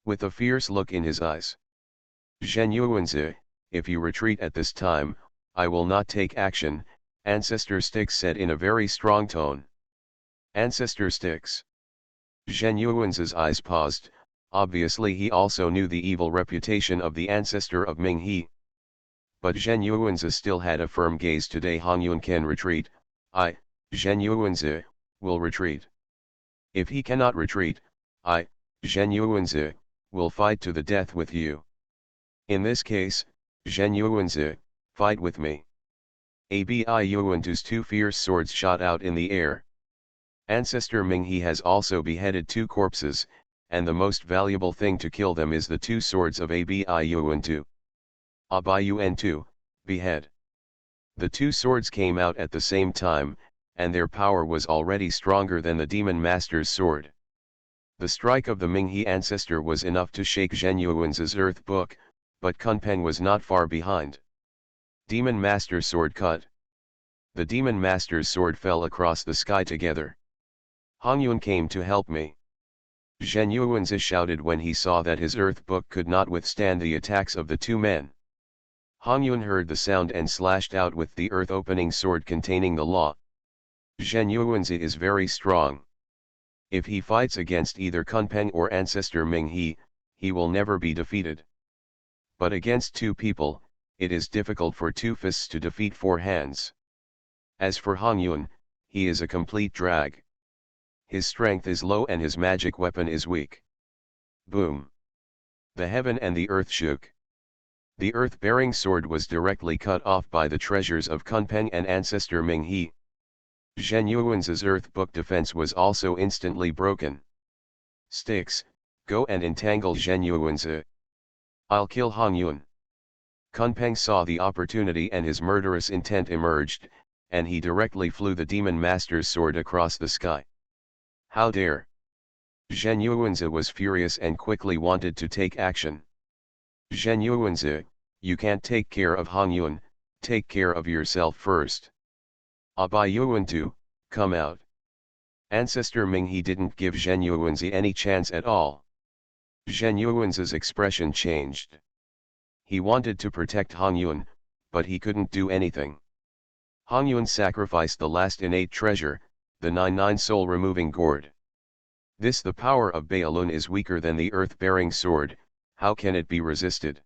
With a fierce look in his eyes. Zhen Yuanzi, if you retreat at this time, I will not take action, Ancestor Styx said in a very strong tone. Ancestor Styx. Zhen Yuanzi's eyes paused, obviously he also knew the evil reputation of the ancestor of Ming He. But Zhen Yuanzi still had a firm gaze. Today Hongyuan can retreat, I, Zhen Yuanzi, will retreat. If he cannot retreat, I, Zhen Yuanzi, will fight to the death with you. In this case, Zhen Yuanzi, fight with me. Abi Yuanzi's 2 fierce swords shot out in the air. Ancestor Ming He has also beheaded 2 corpses, and the most valuable thing to kill them is the 2 swords of Abi Yuan 2, behead. The 2 swords came out at the same time, and their power was already stronger than the demon master's sword. The strike of the Ming He ancestor was enough to shake Zhen Yuanzi's earth book, but Kunpeng was not far behind. Demon master's sword cut. The demon master's sword fell across the sky together. Hongyuan came to help me. Zhen Yuanzi shouted when he saw that his earth book could not withstand the attacks of the 2 men. Hongyuan heard the sound and slashed out with the earth-opening sword containing the law. Zhen Yuanzi is very strong. If he fights against either Kunpeng or ancestor Ming He, he will never be defeated. But against 2 people, it is difficult for 2 fists to defeat 4 hands. As for Hongyuan, he is a complete drag. His strength is low and his magic weapon is weak. Boom! The heaven and the earth shook. The earth-bearing sword was directly cut off by the treasures of Kunpeng and ancestor Ming He. Zhen Yuanzi's earth book defense was also instantly broken. Styx, go and entangle Zhen Yuanzi. I'll kill Hongyuan. Kunpeng saw the opportunity and his murderous intent emerged, and he directly flew the demon master's sword across the sky. How dare! Zhen Yuanzi was furious and quickly wanted to take action. Zhen Yuanzi, you can't take care of Hongyuan, take care of yourself first. Abi Yuan 2, come out. Ancestor Ming He didn't give Zhen Yuanzi any chance at all. Zhen Yuanzi's expression changed. He wanted to protect Hongyuan, but he couldn't do anything. Hongyuan sacrificed the last innate treasure, the 99 soul-removing gourd. The power of Baolun is weaker than the earth-bearing sword, how can it be resisted?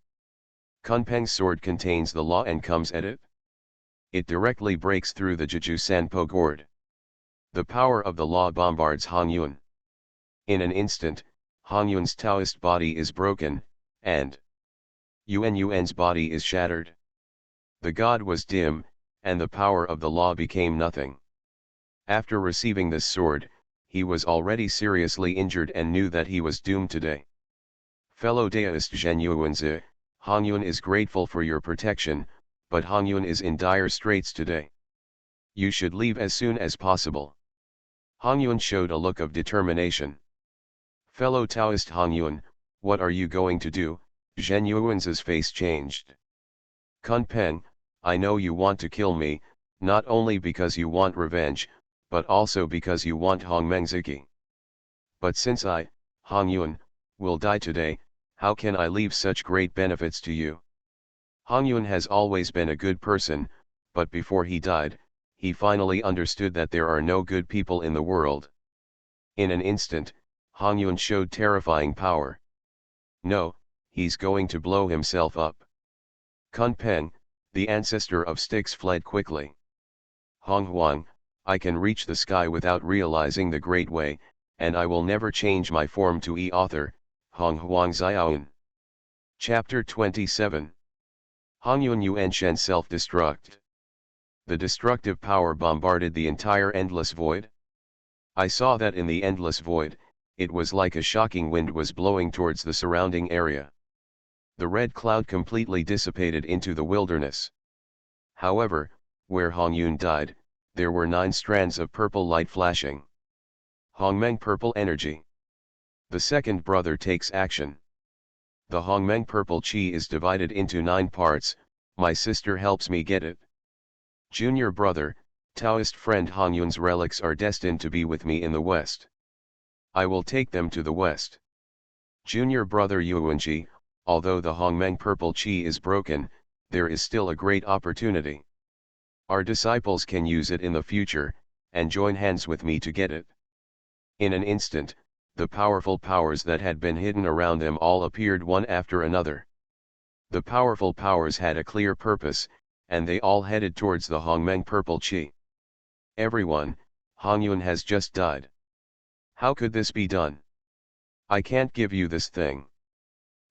Kunpeng's sword contains the law and comes at it. It directly breaks through the Jeju Sanpo gourd. The power of the law bombards Hongyuan. In an instant, Hongyuan's Taoist body is broken, and Yuan's body is shattered. The god was dim, and the power of the law became nothing. After receiving this sword, he was already seriously injured and knew that he was doomed today. Fellow Daoist Zhen Yuanzi, Hongyuan is grateful for your protection, but Hongyun is in dire straits today. You should leave as soon as possible. Hongyun showed a look of determination. Fellow Taoist Hongyun, what are you going to do? Zhen Yuan's face changed. Kunpeng, I know you want to kill me, not only because you want revenge, but also because you want Hongmengziki. But since I, Hongyun, will die today, how can I leave such great benefits to you? Hongyun has always been a good person, but before he died, he finally understood that there are no good people in the world. In an instant, Hongyun showed terrifying power. No, he's going to blow himself up. Kunpeng, the ancestor of Styx, fled quickly. Honghuang, I can reach the sky without realizing the great way, and I will never change my form to author, Honghuang Xiaoan. Chapter 27. Hongyun Yuanshen Self-Destruct. The destructive power bombarded the entire endless void. I saw that in the endless void, it was like a shocking wind was blowing towards the surrounding area. The red cloud completely dissipated into the wilderness. However, where Hongyun died, there were 9 strands of purple light flashing. Hongmeng Purple Energy. The second brother takes action. The Hongmeng Purple Chi is divided into 9 parts, my sister helps me get it. Junior brother, Taoist friend Hongyun's relics are destined to be with me in the west. I will take them to the west. Junior brother Yuanji, although the Hongmeng Purple Chi is broken, there is still a great opportunity. Our disciples can use it in the future, and join hands with me to get it. In an instant, the powerful powers that had been hidden around them all appeared one after another. The powerful powers had a clear purpose, and they all headed towards the Hongmeng Purple Chi. Everyone, Hongyun has just died. How could this be done? I can't give you this thing.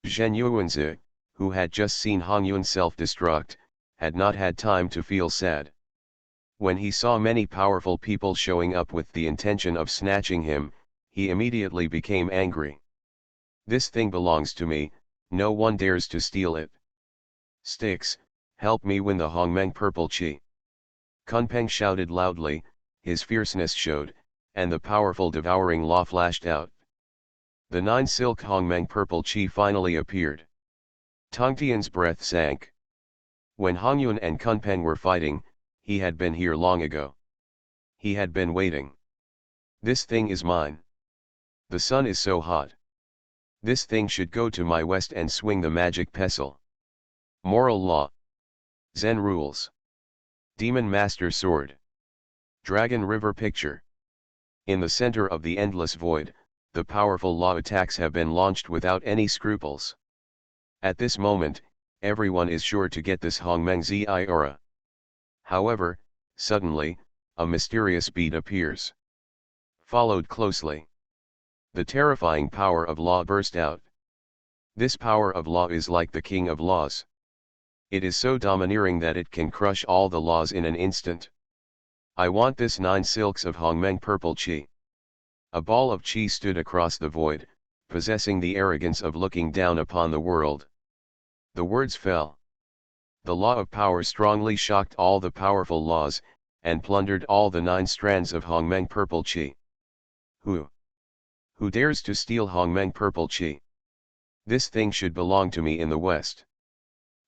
Zhen Yuanzi, who had just seen Hongyun self-destruct, had not had time to feel sad. When he saw many powerful people showing up with the intention of snatching him, he immediately became angry. This thing belongs to me, no one dares to steal it. Styx, help me win the Hongmeng Purple Chi. Kunpeng shouted loudly, his fierceness showed, and the powerful devouring law flashed out. The 9 silk Hongmeng Purple Chi finally appeared. Tongtian's breath sank. When Hongyun and Kunpeng were fighting, he had been here long ago. He had been waiting. This thing is mine. The sun is so hot. This thing should go to my west and swing the magic pestle. Moral law. Zen rules. Demon Master Sword. Dragon River Picture. In the center of the endless void, the powerful law attacks have been launched without any scruples. At this moment, everyone is sure to get this Hongmeng Zi aura. However, suddenly, a mysterious bead appears. Followed closely. The terrifying power of law burst out. This power of law is like the king of laws. It is so domineering that it can crush all the laws in an instant. I want this 9 silks of Hongmeng Purple Chi. A ball of Chi stood across the void, possessing the arrogance of looking down upon the world. The words fell. The law of power strongly shocked all the powerful laws, and plundered all the 9 strands of Hongmeng Purple Chi. Who dares to steal Hongmeng Purple Chi? This thing should belong to me in the west.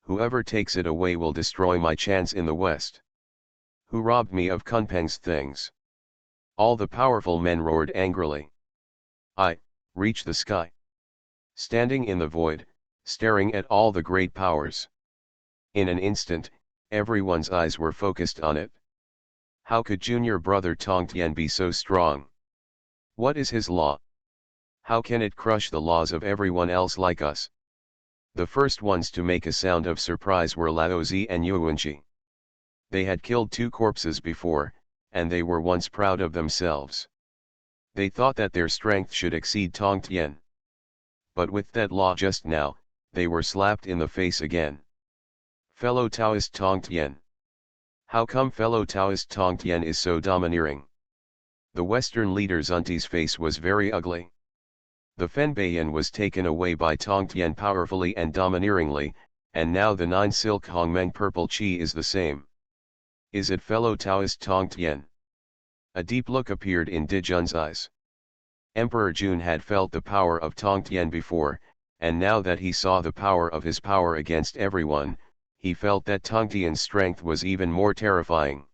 Whoever takes it away will destroy my chance in the west. Who robbed me of Kunpeng's things? All the powerful men roared angrily. I, reach the sky. Standing in the void, staring at all the great powers. In an instant, everyone's eyes were focused on it. How could junior brother Tongtian be so strong? What is his law? How can it crush the laws of everyone else like us? The first ones to make a sound of surprise were Laozi and Yuanqi. They had killed 2 corpses before, and they were once proud of themselves. They thought that their strength should exceed Tongtian. But with that law just now, they were slapped in the face again. Fellow Taoist Tongtian. How come fellow Taoist Tongtian is so domineering? The Western leader Zunti's face was very ugly. The Fenbayan was taken away by Tongtian powerfully and domineeringly, and now the 9 silk Hongmeng purple chi is the same. Is it fellow Taoist Tong Tien? A deep look appeared in Dijun's eyes. Emperor Jun had felt the power of Tong Tien before, and now that he saw the power of his power against everyone, he felt that Tong Tien's strength was even more terrifying.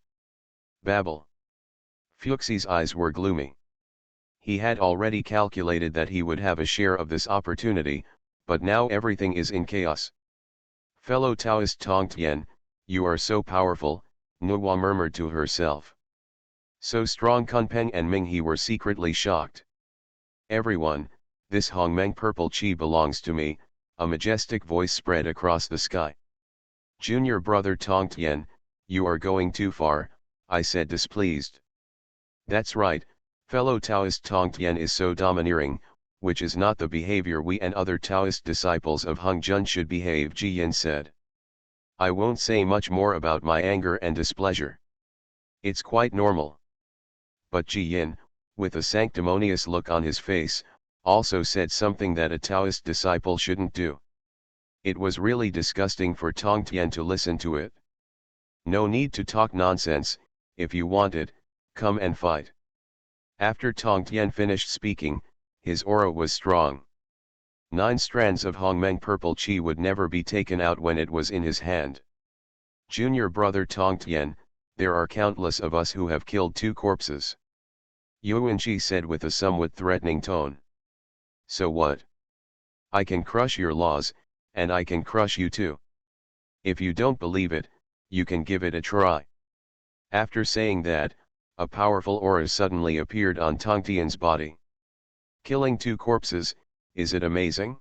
Babble. Fuxi's eyes were gloomy. He had already calculated that he would have a share of this opportunity, but now everything is in chaos. Fellow Taoist Tong Tien, you are so powerful, Nuwa murmured to herself. So strong. Kunpeng and Minghe were secretly shocked. Everyone, this Hongmeng purple chi belongs to me, a majestic voice spread across the sky. Junior brother Tong Tien, you are going too far, I said displeased. That's right, fellow Taoist Tong Tien is so domineering, which is not the behavior we and other Taoist disciples of Hung Jun should behave, Ji Yin said. I won't say much more about my anger and displeasure. It's quite normal. But Ji Yin, with a sanctimonious look on his face, also said something that a Taoist disciple shouldn't do. It was really disgusting for Tong Tien to listen to it. No need to talk nonsense, if you want it, come and fight. After Tong Tien finished speaking, his aura was strong. 9 strands of Hongmeng purple chi would never be taken out when it was in his hand. Junior brother Tong Tien, there are countless of us who have killed 2 corpses. Yuanji said with a somewhat threatening tone. So what? I can crush your laws, and I can crush you too. If you don't believe it, you can give it a try. After saying that, a powerful aura suddenly appeared on Tong Tien's body. Killing 2 corpses, is it amazing?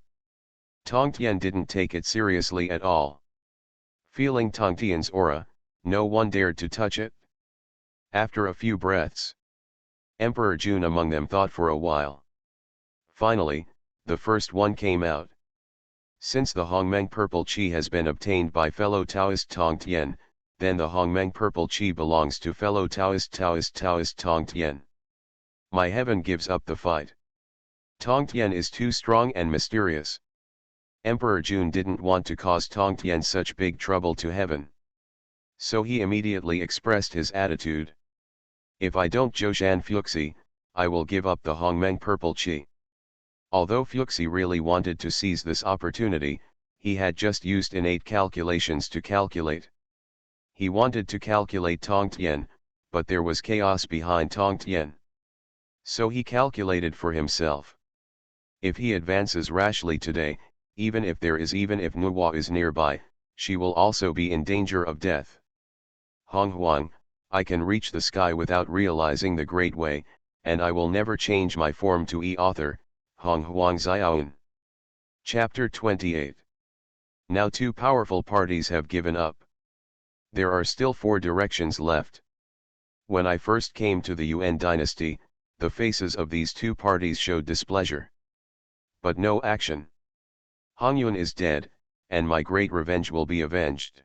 Tong Tien didn't take it seriously at all. Feeling Tong Tien's aura, no one dared to touch it. After a few breaths, Emperor Jun among them thought for a while. Finally, the first one came out. Since the Hongmeng purple chi has been obtained by fellow Taoist Tong Tien, then the Hongmeng purple chi belongs to fellow Taoist Tong Tien. My heaven gives up the fight. Tong Tien is too strong and mysterious. Emperor Jun didn't want to cause Tong Tien such big trouble to heaven. So he immediately expressed his attitude. If I don't Zhoushan Fuxi, I will give up the Hongmeng purple chi. Although Fuxi really wanted to seize this opportunity, he had just used innate calculations to calculate. He wanted to calculate Tong Tien, but there was chaos behind Tong Tien. So he calculated for himself. If he advances rashly today, even if Nuwa is nearby, she will also be in danger of death. Honghuang, I can reach the sky without realizing the great way, and I will never change my form to author, Honghuang Xiaoan. Chapter 28. Now 2 powerful parties have given up. There are still 4 directions left. When I first came to the Yuan dynasty, the faces of these 2 parties showed displeasure. But no action. Hongyun is dead, and my great revenge will be avenged.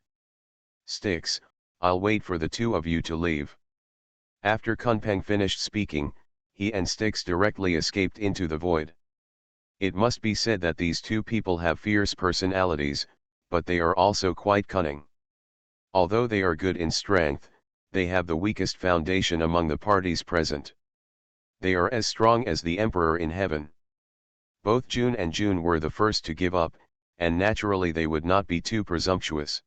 Sticks, I'll wait for the 2 of you to leave. After Kunpeng finished speaking, he and Sticks directly escaped into the void. It must be said that these 2 people have fierce personalities, but they are also quite cunning. Although they are good in strength, they have the weakest foundation among the parties present. They are as strong as the Emperor in heaven. Both Jun and Jun were the first to give up, and naturally they would not be too presumptuous.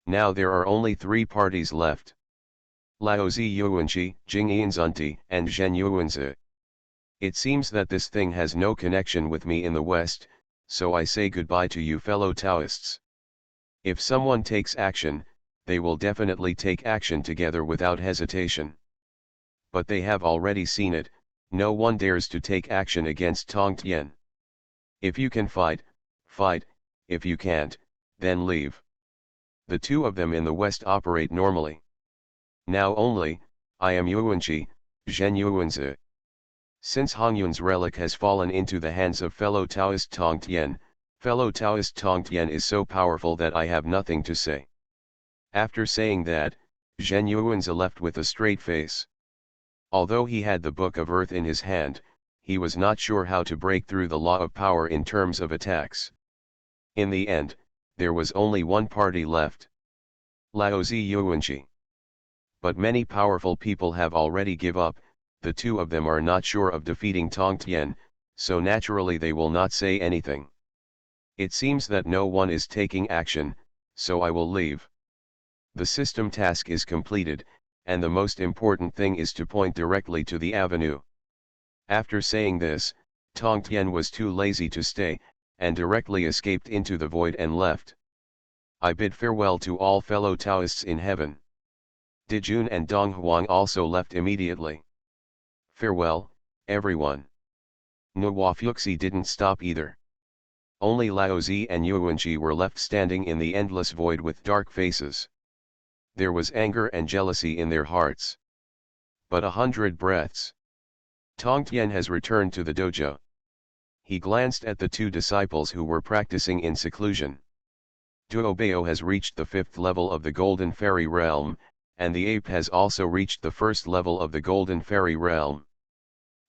Now there are only 3 parties left. Laozi Yuanqi, Jing Yanzunti, and Zhen Yuanzi. It seems that this thing has no connection with me in the West, so I say goodbye to you fellow Taoists. If someone takes action, they will definitely take action together without hesitation. But they have already seen it, no one dares to take action against Tong Tien. If you can fight, fight, if you can't, then leave. The 2 of them in the West operate normally. Now only, I am Yuanqi, Zhen Yuanzi. Since Hongyun's relic has fallen into the hands of fellow Taoist Tong Tien is so powerful that I have nothing to say. After saying that, Zhen Yuanzi left with a straight face. Although he had the Book of Earth in his hand, he was not sure how to break through the law of power in terms of attacks. In the end, there was only one party left. Laozi Yuanqi. But many powerful people have already give up, the two of them are not sure of defeating Tongtian, so naturally they will not say anything. It seems that no one is taking action, so I will leave. The system task is completed, and the most important thing is to point directly to the avenue. After saying this, Tongtian was too lazy to stay, and directly escaped into the void and left. I bid farewell to all fellow Taoists in heaven. Dijun and Donghuang also left immediately. Farewell, everyone. Nuwafuxi didn't stop either. Only Laozi and Yuanqi were left standing in the endless void with dark faces. There was anger and jealousy in their hearts. But 100 breaths. Tongtian has returned to the dojo. He glanced at the two disciples who were practicing in seclusion. Duobao has reached the 5th level of the Golden Fairy Realm, and the ape has also reached the 1st level of the Golden Fairy Realm.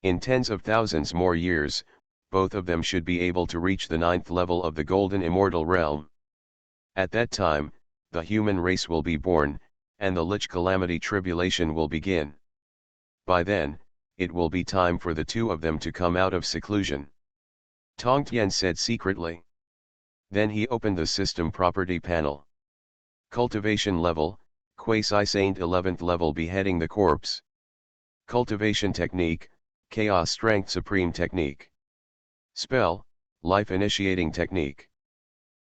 In tens of thousands more years, both of them should be able to reach the 9th level of the Golden Immortal Realm. At that time, the human race will be born, and the Lich Calamity Tribulation will begin. By then, it will be time for the two of them to come out of seclusion. Tongtian said secretly. Then he opened the system property panel. Cultivation level, Quasi-Saint 11th level beheading the corpse. Cultivation technique, Chaos Strength Supreme technique. Spell, Life Initiating technique.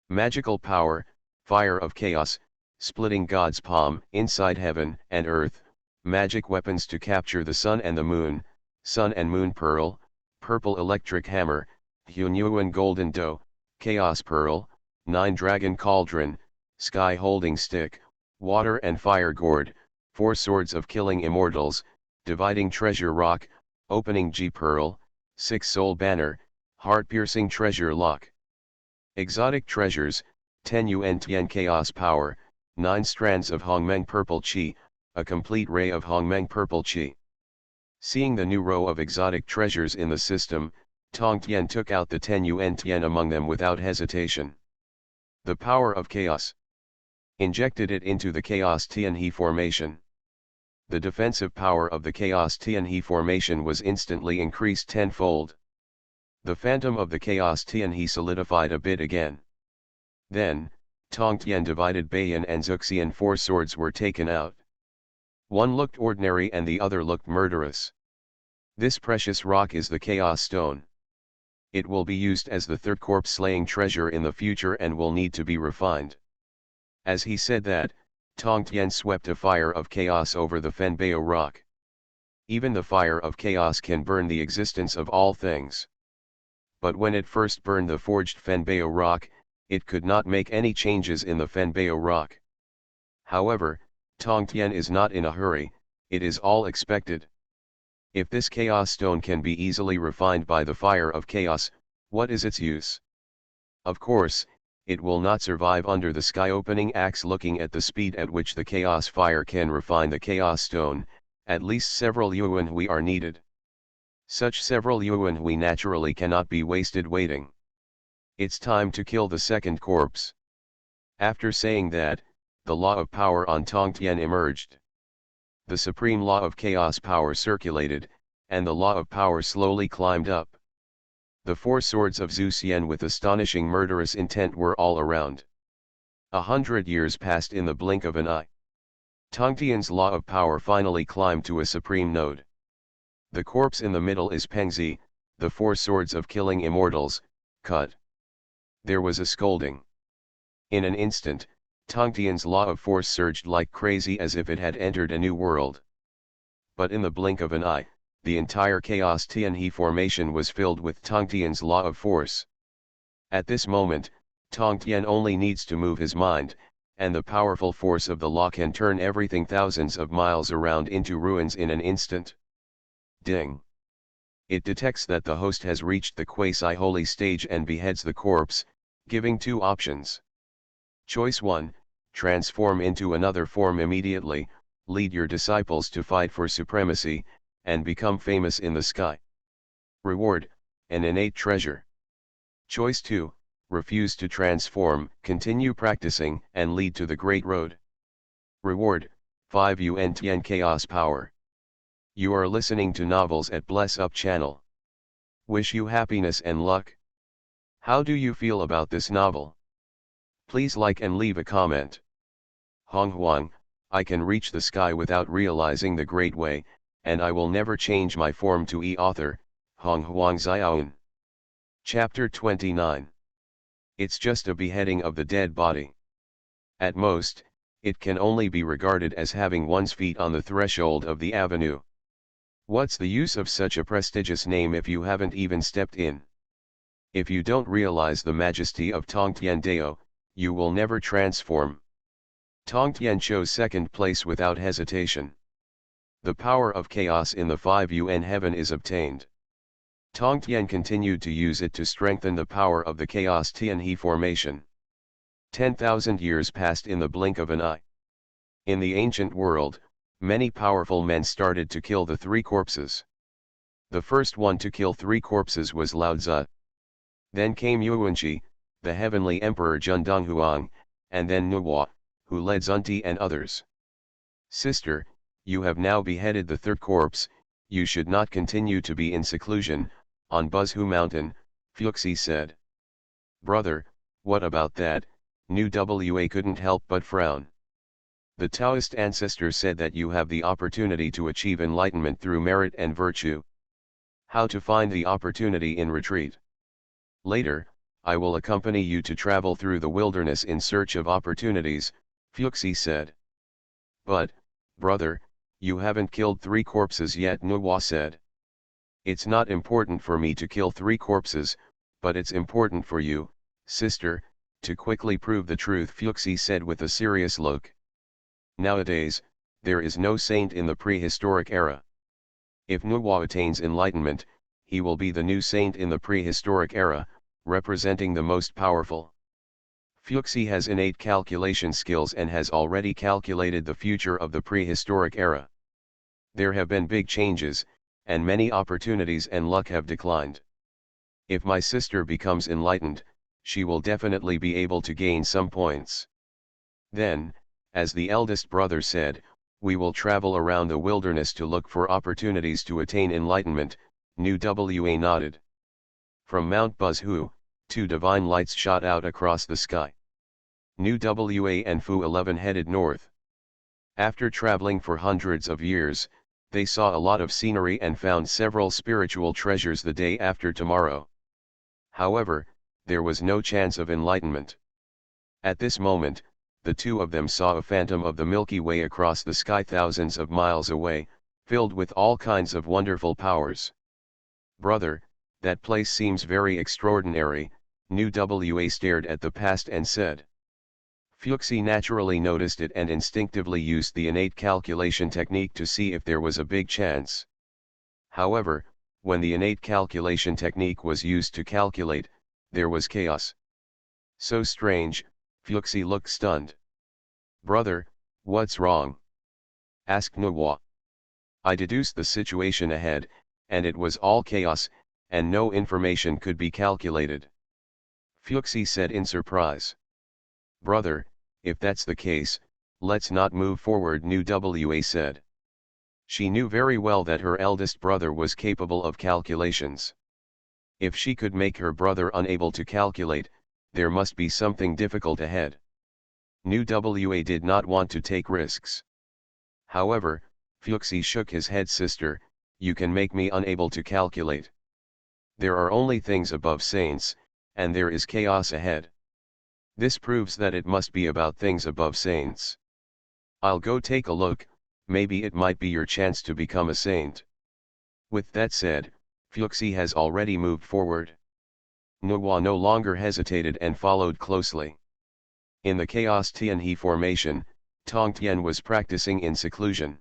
Magical power, Fire of Chaos, splitting God's palm, inside heaven and earth, magic weapons to capture the sun and the moon, sun and moon pearl, purple electric hammer, Hunyuan golden dough, chaos pearl, 9 dragon cauldron, sky holding stick, water and fire gourd, 4 swords of killing immortals, dividing treasure rock, opening G pearl, 6 soul banner, heart piercing treasure lock. Exotic treasures, 10 Yuan Tian chaos power, 9 strands of Hongmeng purple chi, a complete ray of Hongmeng purple chi. Seeing the new row of exotic treasures in the system, Tongtian took out the 10 Yuan Tian among them without hesitation. The power of chaos. Injected it into the Chaos Tianhe formation. The defensive power of the Chaos Tianhe formation was instantly increased tenfold. The phantom of the Chaos Tianhe solidified a bit again. Then, Tongtian divided Baiyan and Zuxian 4 swords were taken out. One looked ordinary and the other looked murderous. This precious rock is the Chaos Stone. It will be used as the 3rd corpse-slaying treasure in the future and will need to be refined. As he said that, Tongtian swept a fire of chaos over the Fenbao rock. Even the fire of chaos can burn the existence of all things. But when it first burned the forged Fenbao rock, it could not make any changes in the Fenbao rock. However, Tongtian is not in a hurry, it is all expected. If this chaos stone can be easily refined by the fire of chaos, what is its use? Of course, it will not survive under the sky-opening axe. Looking at the speed at which the chaos fire can refine the chaos stone, at least several yuanhui are needed. Such several yuanhui naturally cannot be wasted waiting. It's time to kill the 2nd corpse. After saying that, the law of power on Tongtian emerged. The supreme law of chaos power circulated, and the law of power slowly climbed up. The 4 swords of Zhu Xian with astonishing murderous intent were all around. 100 years passed in the blink of an eye. Tongtian's law of power finally climbed to a supreme node. The corpse in the middle is Pengzi, the 4 swords of killing immortals, cut. There was a scolding. In an instant, Tongtian's law of force surged like crazy as if it had entered a new world. But in the blink of an eye, the entire Chaos Tianhe formation was filled with Tongtian's law of force. At this moment, Tongtian only needs to move his mind, and the powerful force of the law can turn everything thousands of miles around into ruins in an instant. Ding! It detects that the host has reached the quasi-holy stage and beheads the corpse, giving 2 options. Choice 1, transform into another form immediately, lead your disciples to fight for supremacy, and become famous in the sky. Reward, an innate treasure. Choice 2, refuse to transform, continue practicing, and lead to the Great Road. Reward, 5 UN Tien Chaos Power. You are listening to Novels at Bless Up channel. Wish you happiness and luck. How do you feel about this novel? Please like and leave a comment. Honghuang, I can reach the sky without realizing the great way, and I will never change my form to author, Honghuang Xiaoan. Chapter 29. It's just a beheading of the dead body. At most, it can only be regarded as having one's feet on the threshold of the avenue. What's the use of such a prestigious name if you haven't even stepped in? If you don't realize the majesty of Tongtian Dao, you will never transform. Tongtian chose second place without hesitation. The power of chaos in the 5 UN heaven is obtained. Tongtian continued to use it to strengthen the power of the chaos Tianhe formation. 10,000 years passed in the blink of an eye. In the ancient world, many powerful men started to kill the 3 corpses. The first one to kill 3 corpses was Lao Tzu. Then came Yuanqi, the heavenly emperor Honghuang, and then Nuwa, who led Zunti and others. Sister, you have now beheaded the 3rd corpse, you should not continue to be in seclusion, on Buzhu Mountain, Fuxi said. Brother, what about that? Nu Wa couldn't help but frown. The Taoist ancestor said that you have the opportunity to achieve enlightenment through merit and virtue. How to find the opportunity in retreat? Later, I will accompany you to travel through the wilderness in search of opportunities, Fuxi said. But, brother, you haven't killed 3 corpses yet, Nuwa said. It's not important for me to kill 3 corpses, but it's important for you, sister, to quickly prove the truth, Fuxi said with a serious look. Nowadays, there is no saint in the prehistoric era. If Nuwa attains enlightenment, he will be the new saint in the prehistoric era, representing the most powerful. Fuxi has innate calculation skills and has already calculated the future of the prehistoric era. There have been big changes, and many opportunities and luck have declined. If my sister becomes enlightened, she will definitely be able to gain some points. Then, as the eldest brother said, we will travel around the wilderness to look for opportunities to attain enlightenment, Nu Wa nodded. From Mount Buzhu, 2 divine lights shot out across the sky. Nu Wa and Fu 11 headed north. After traveling for hundreds of years, they saw a lot of scenery and found several spiritual treasures the day after tomorrow. However, there was no chance of enlightenment. At this moment, the 2 of them saw a phantom of the Milky Way across the sky thousands of miles away, filled with all kinds of wonderful powers. Brother, that place seems very extraordinary, Nu Wa stared at the past and said. Fuxi naturally noticed it and instinctively used the innate calculation technique to see if there was a big chance. However, when the innate calculation technique was used to calculate, there was chaos. So strange, Fuxi looked stunned. Brother, what's wrong? Asked Nuwa. I deduced the situation ahead, and it was all chaos, and no information could be calculated. Fuxi said in surprise. Brother, if that's the case, let's not move forward, Nu Wa said. She knew very well that her eldest brother was capable of calculations. If she could make her brother unable to calculate, there must be something difficult ahead. Nu Wa did not want to take risks. However, Fuxi shook his head. Sister, you can make me unable to calculate. There are only things above saints, and there is chaos ahead. This proves that it must be about things above saints. I'll go take a look, maybe it might be your chance to become a saint. With that said, Fuxi has already moved forward. Nuwa no longer hesitated and followed closely. In the Chaos Tianhe formation, Tongtian was practicing in seclusion.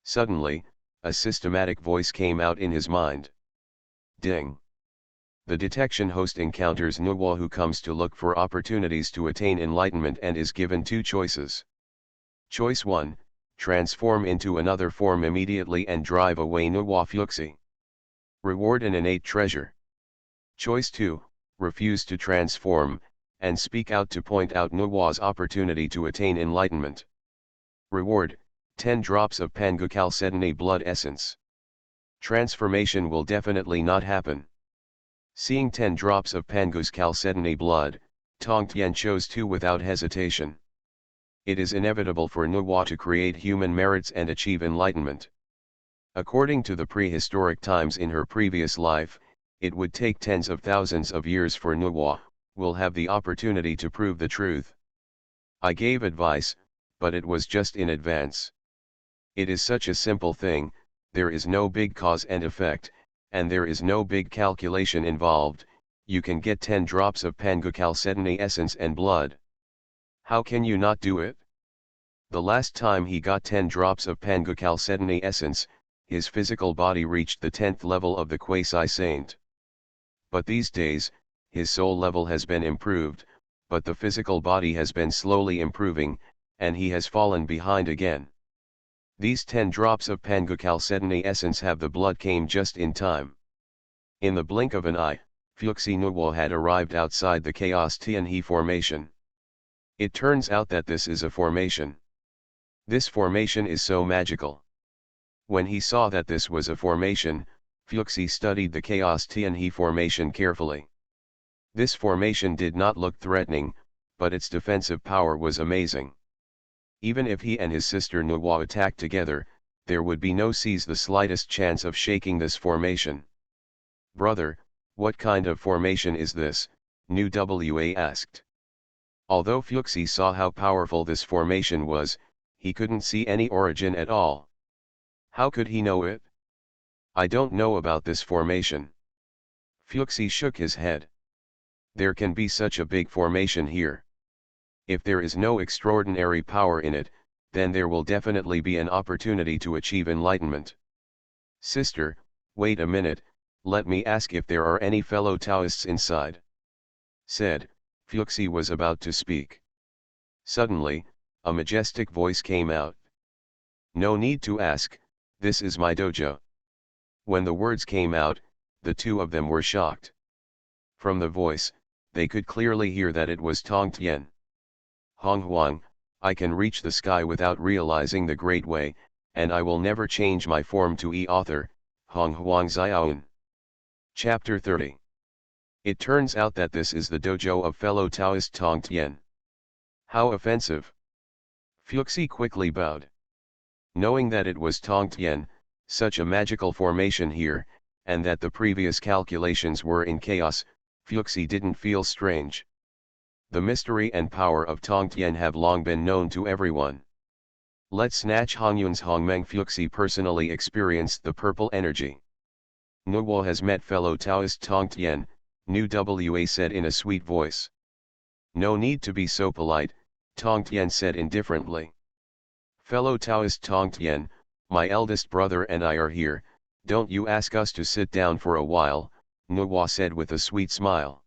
Suddenly, a systematic voice came out in his mind. Ding! The detection host encounters Nuwa, who comes to look for opportunities to attain enlightenment and is given 2 choices. Choice 1, transform into another form immediately and drive away Nuwa Fuxi. Reward an innate treasure. Choice 2, refuse to transform, and speak out to point out Nuwa's opportunity to attain enlightenment. Reward: 10 drops of Pangukhalcedony blood essence. Transformation will definitely not happen. Seeing 10 drops of Pangukhalcedony blood, Tongtian chose 2 without hesitation. It is inevitable for Nuwa to create human merits and achieve enlightenment. According to the prehistoric times in her previous life, it would take tens of thousands of years for Nuwa will have the opportunity to prove the truth. I gave advice, but it was just in advance. It is such a simple thing, there is no big cause and effect, and there is no big calculation involved. You can get 10 drops of Pangukhalcedony essence and blood. How can you not do it? The last time he got 10 drops of Pangukhalcedony essence, his physical body reached the 10th level of the quasi-saint. But these days, his soul level has been improved, but the physical body has been slowly improving, and he has fallen behind again. These 10 drops of Pangukhalcedony essence have the blood came just in time. In the blink of an eye, Fuxi Nuwa had arrived outside the Chaos Tianhe formation. It turns out that this is a formation. This formation is so magical. When he saw that this was a formation, Fuxi studied the Chaos Tianhe formation carefully. This formation did not look threatening, but its defensive power was amazing. Even if he and his sister Nuwa attacked together, there would be no the slightest chance of shaking this formation. "Brother, what kind of formation is this?" Nuwa asked. Although Fuxi saw how powerful this formation was, he couldn't see any origin at all. How could he know it? "I don't know about this formation." Fuxi shook his head. "There can be such a big formation here. If there is no extraordinary power in it, then there will definitely be an opportunity to achieve enlightenment." "Sister, wait a minute, let me ask if there are any fellow Taoists inside," said. Fuxi was about to speak. Suddenly, a majestic voice came out. "No need to ask, this is my dojo." When the words came out, the two of them were shocked. From the voice, they could clearly hear that it was Tongtian. "Honghuang, I can reach the sky without realizing the great way, and I will never change my form to author, Honghuang Xiaoan." Chapter 30. It turns out that this is the dojo of fellow Taoist Tongtian. How offensive! Fuxi quickly bowed. Knowing that it was Tongtian, such a magical formation here, and that the previous calculations were in chaos, Fuxi didn't feel strange. The mystery and power of Tongtian have long been known to everyone. Let's snatch Hongyun's Hongmeng. Fuxi personally experienced the purple energy. "Nuwa has met fellow Taoist Tongtian," Nuwa said in a sweet voice. "No need to be so polite," Tongtian said indifferently. "Fellow Taoist Tongtian, my eldest brother and I are here, don't you ask us to sit down for a while," Nuwa said with a sweet smile.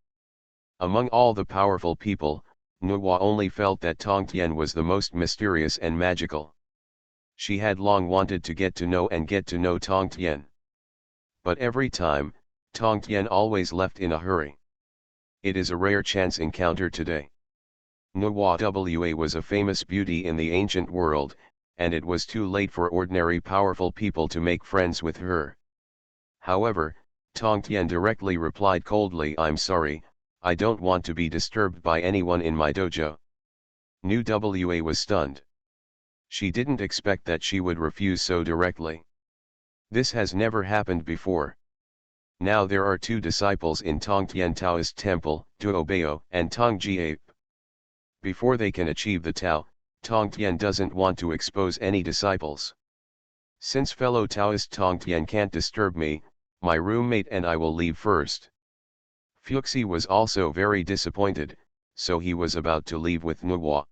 Among all the powerful people, Nuwa only felt that Tongtian was the most mysterious and magical. She had long wanted to get to know Tongtian. But every time, Tongtian always left in a hurry. It is a rare chance encounter today. Nuwa was a famous beauty in the ancient world, and it was too late for ordinary powerful people to make friends with her. However, Tongtian directly replied coldly, "I'm sorry, I don't want to be disturbed by anyone in my dojo." Nuwa was stunned. She didn't expect that she would refuse so directly. This has never happened before. Now there are 2 disciples in Tongtian Taoist Temple, Tuobeo and Tongjiape. Before they can achieve the Tao, Tongtian doesn't want to expose any disciples. "Since fellow Taoist Tongtian can't disturb me, my roommate and I will leave first." Fuxi was also very disappointed, so he was about to leave with Nuwa.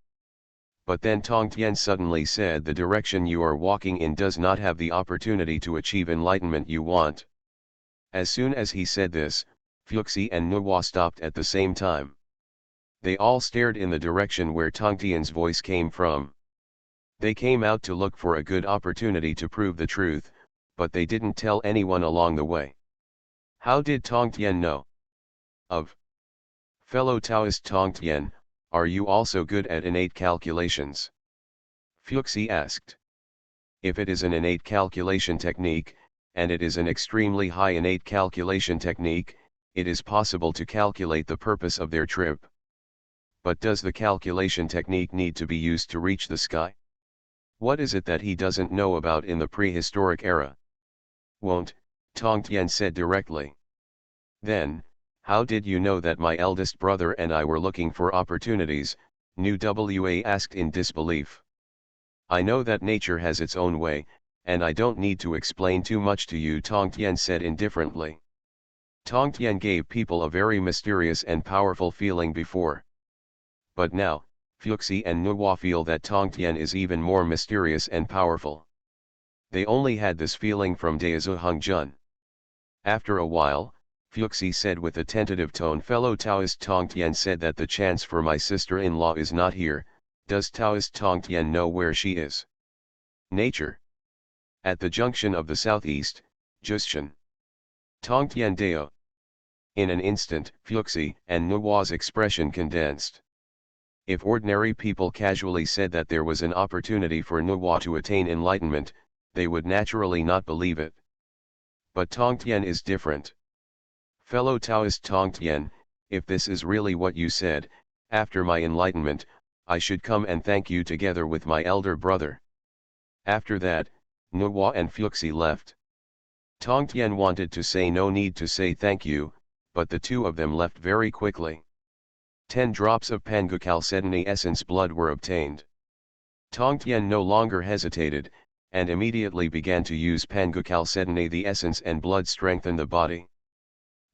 But then Tongtian suddenly said, "The direction you are walking in does not have the opportunity to achieve enlightenment you want." As soon as he said this, Fuxi and Nuwa stopped at the same time. They all stared in the direction where Tongtian's voice came from. They came out to look for a good opportunity to prove the truth, but they didn't tell anyone along the way. How did Tongtian know? Of Fellow Taoist Tongtian, are you also good at innate calculations? Fuxi asked. If it is an innate calculation technique, and it is an extremely high innate calculation technique, it is possible to calculate the purpose of their trip. But does the calculation technique need to be used to reach the sky? What is it that he doesn't know about in the prehistoric era? Won't, Tongtian said directly. Then, how did you know that my eldest brother and I were looking for opportunities? Nu Wa asked in disbelief. I know that nature has its own way, and I don't need to explain too much to you, Tongtian said indifferently. Tongtian gave people a very mysterious and powerful feeling before. But now, Fuxi and Nuwa feel that Tongtian is even more mysterious and powerful. They only had this feeling from Daezu Hongjun. After a while, Fuxi said with a tentative tone, fellow Taoist Tongtian said that the chance for my sister-in-law is not here. Does Taoist Tongtian know where she is? Nature. At the junction of the southeast, Jushan. Tongtian Deo. In an instant, Fuxi and Nuwa's expression condensed. If ordinary people casually said that there was an opportunity for Nuwa to attain enlightenment, they would naturally not believe it. But Tongtian is different. Fellow Taoist Tongtian, if this is really what you said, after my enlightenment, I should come and thank you together with my elder brother. After that, Nuwa and Fuxi left. Tongtian wanted to say no need to say thank you, but the two of them left very quickly. 10 drops of Pangukhalcedony essence blood were obtained. Tongtian no longer hesitated, and immediately began to use Pangukhalcedony. The essence and blood strengthen the body.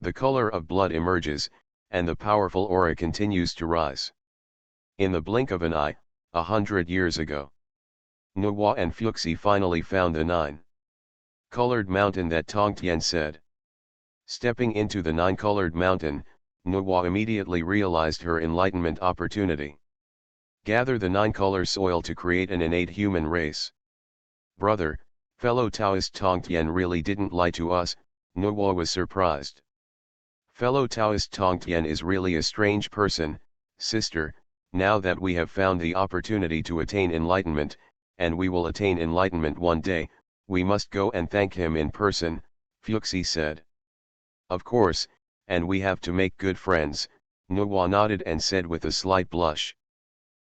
The color of blood emerges, and the powerful aura continues to rise. In the blink of an eye, 100 years ago, Nuwa and Fuxi finally found the 9-colored mountain that Tongtian said. Stepping into the 9-colored mountain, Nuwa immediately realized her enlightenment opportunity. Gather the 9-color soil to create an innate human race. Brother, fellow Taoist Tongtian really didn't lie to us, Nuwa was surprised. Fellow Taoist Tongtian is really a strange person, sister. Now that we have found the opportunity to attain enlightenment, and we will attain enlightenment one day, we must go and thank him in person, Fuxi said. Of course, and we have to make good friends, Nuwa nodded and said with a slight blush.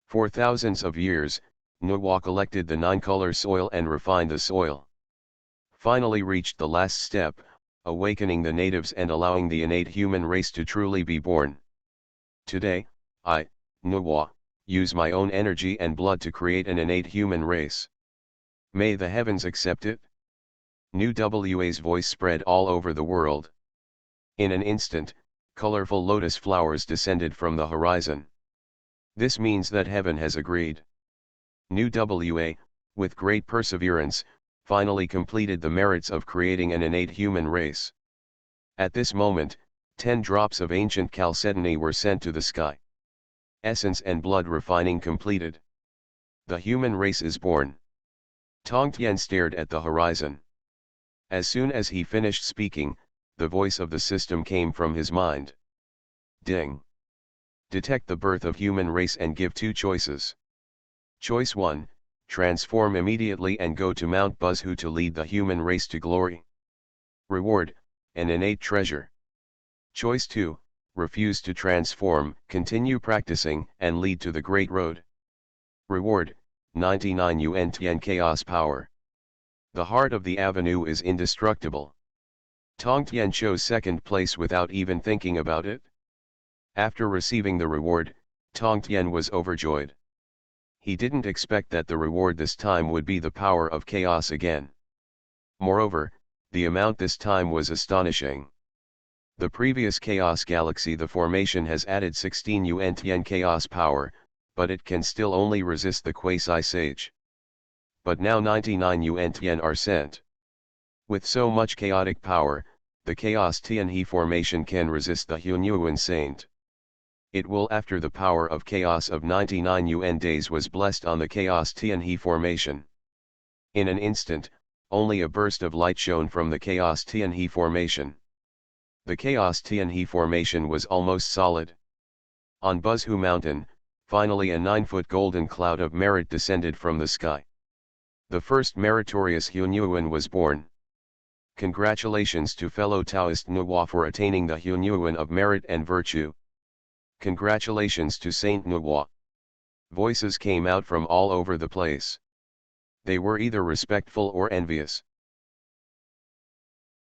For thousands of years, Nuwa collected the 9-color soil and refined the soil. Finally reached the last step, awakening the natives and allowing the innate human race to truly be born. Today, I, Nuwa, use my own energy and blood to create an innate human race. May the heavens accept it? Nu Wa's voice spread all over the world. In an instant, colorful lotus flowers descended from the horizon. This means that heaven has agreed. Nu Wa, with great perseverance, finally completed the merits of creating an innate human race. At this moment, 10 drops of ancient chalcedony were sent to the sky. Essence and blood refining completed. The human race is born. Tongtian stared at the horizon. As soon as he finished speaking, the voice of the system came from his mind. Ding. Detect the birth of human race and give 2 choices. Choice 1, transform immediately and go to Mount Buzhu to lead the human race to glory. Reward, an innate treasure. Choice 2, refuse to transform, continue practicing, and lead to the Great Road. Reward, 99 yuan Tian chaos power. The heart of the avenue is indestructible. Tongtian chose second place without even thinking about it. After receiving the reward, Tongtian was overjoyed. He didn't expect that the reward this time would be the power of chaos again. Moreover, the amount this time was astonishing. The previous Chaos Galaxy, the formation has added 16 yuan Tian chaos power, but it can still only resist the Quasi-Sage. But now 99 yuan Tian are sent. With so much chaotic power, the Chaos Tian He formation can resist the Hunyuan Saint. It will after the power of chaos of 99 yuan days was blessed on the Chaos Tian He formation. In an instant, only a burst of light shone from the Chaos Tian He formation. The Chaos Tian He formation was almost solid. On Buzhu Mountain, finally a 9-foot golden cloud of merit descended from the sky. The first meritorious Hunyuan was born. Congratulations to fellow Taoist Nuwa for attaining the Hunyuan of merit and virtue. Congratulations to Saint Nuwa. Voices came out from all over the place. They were either respectful or envious.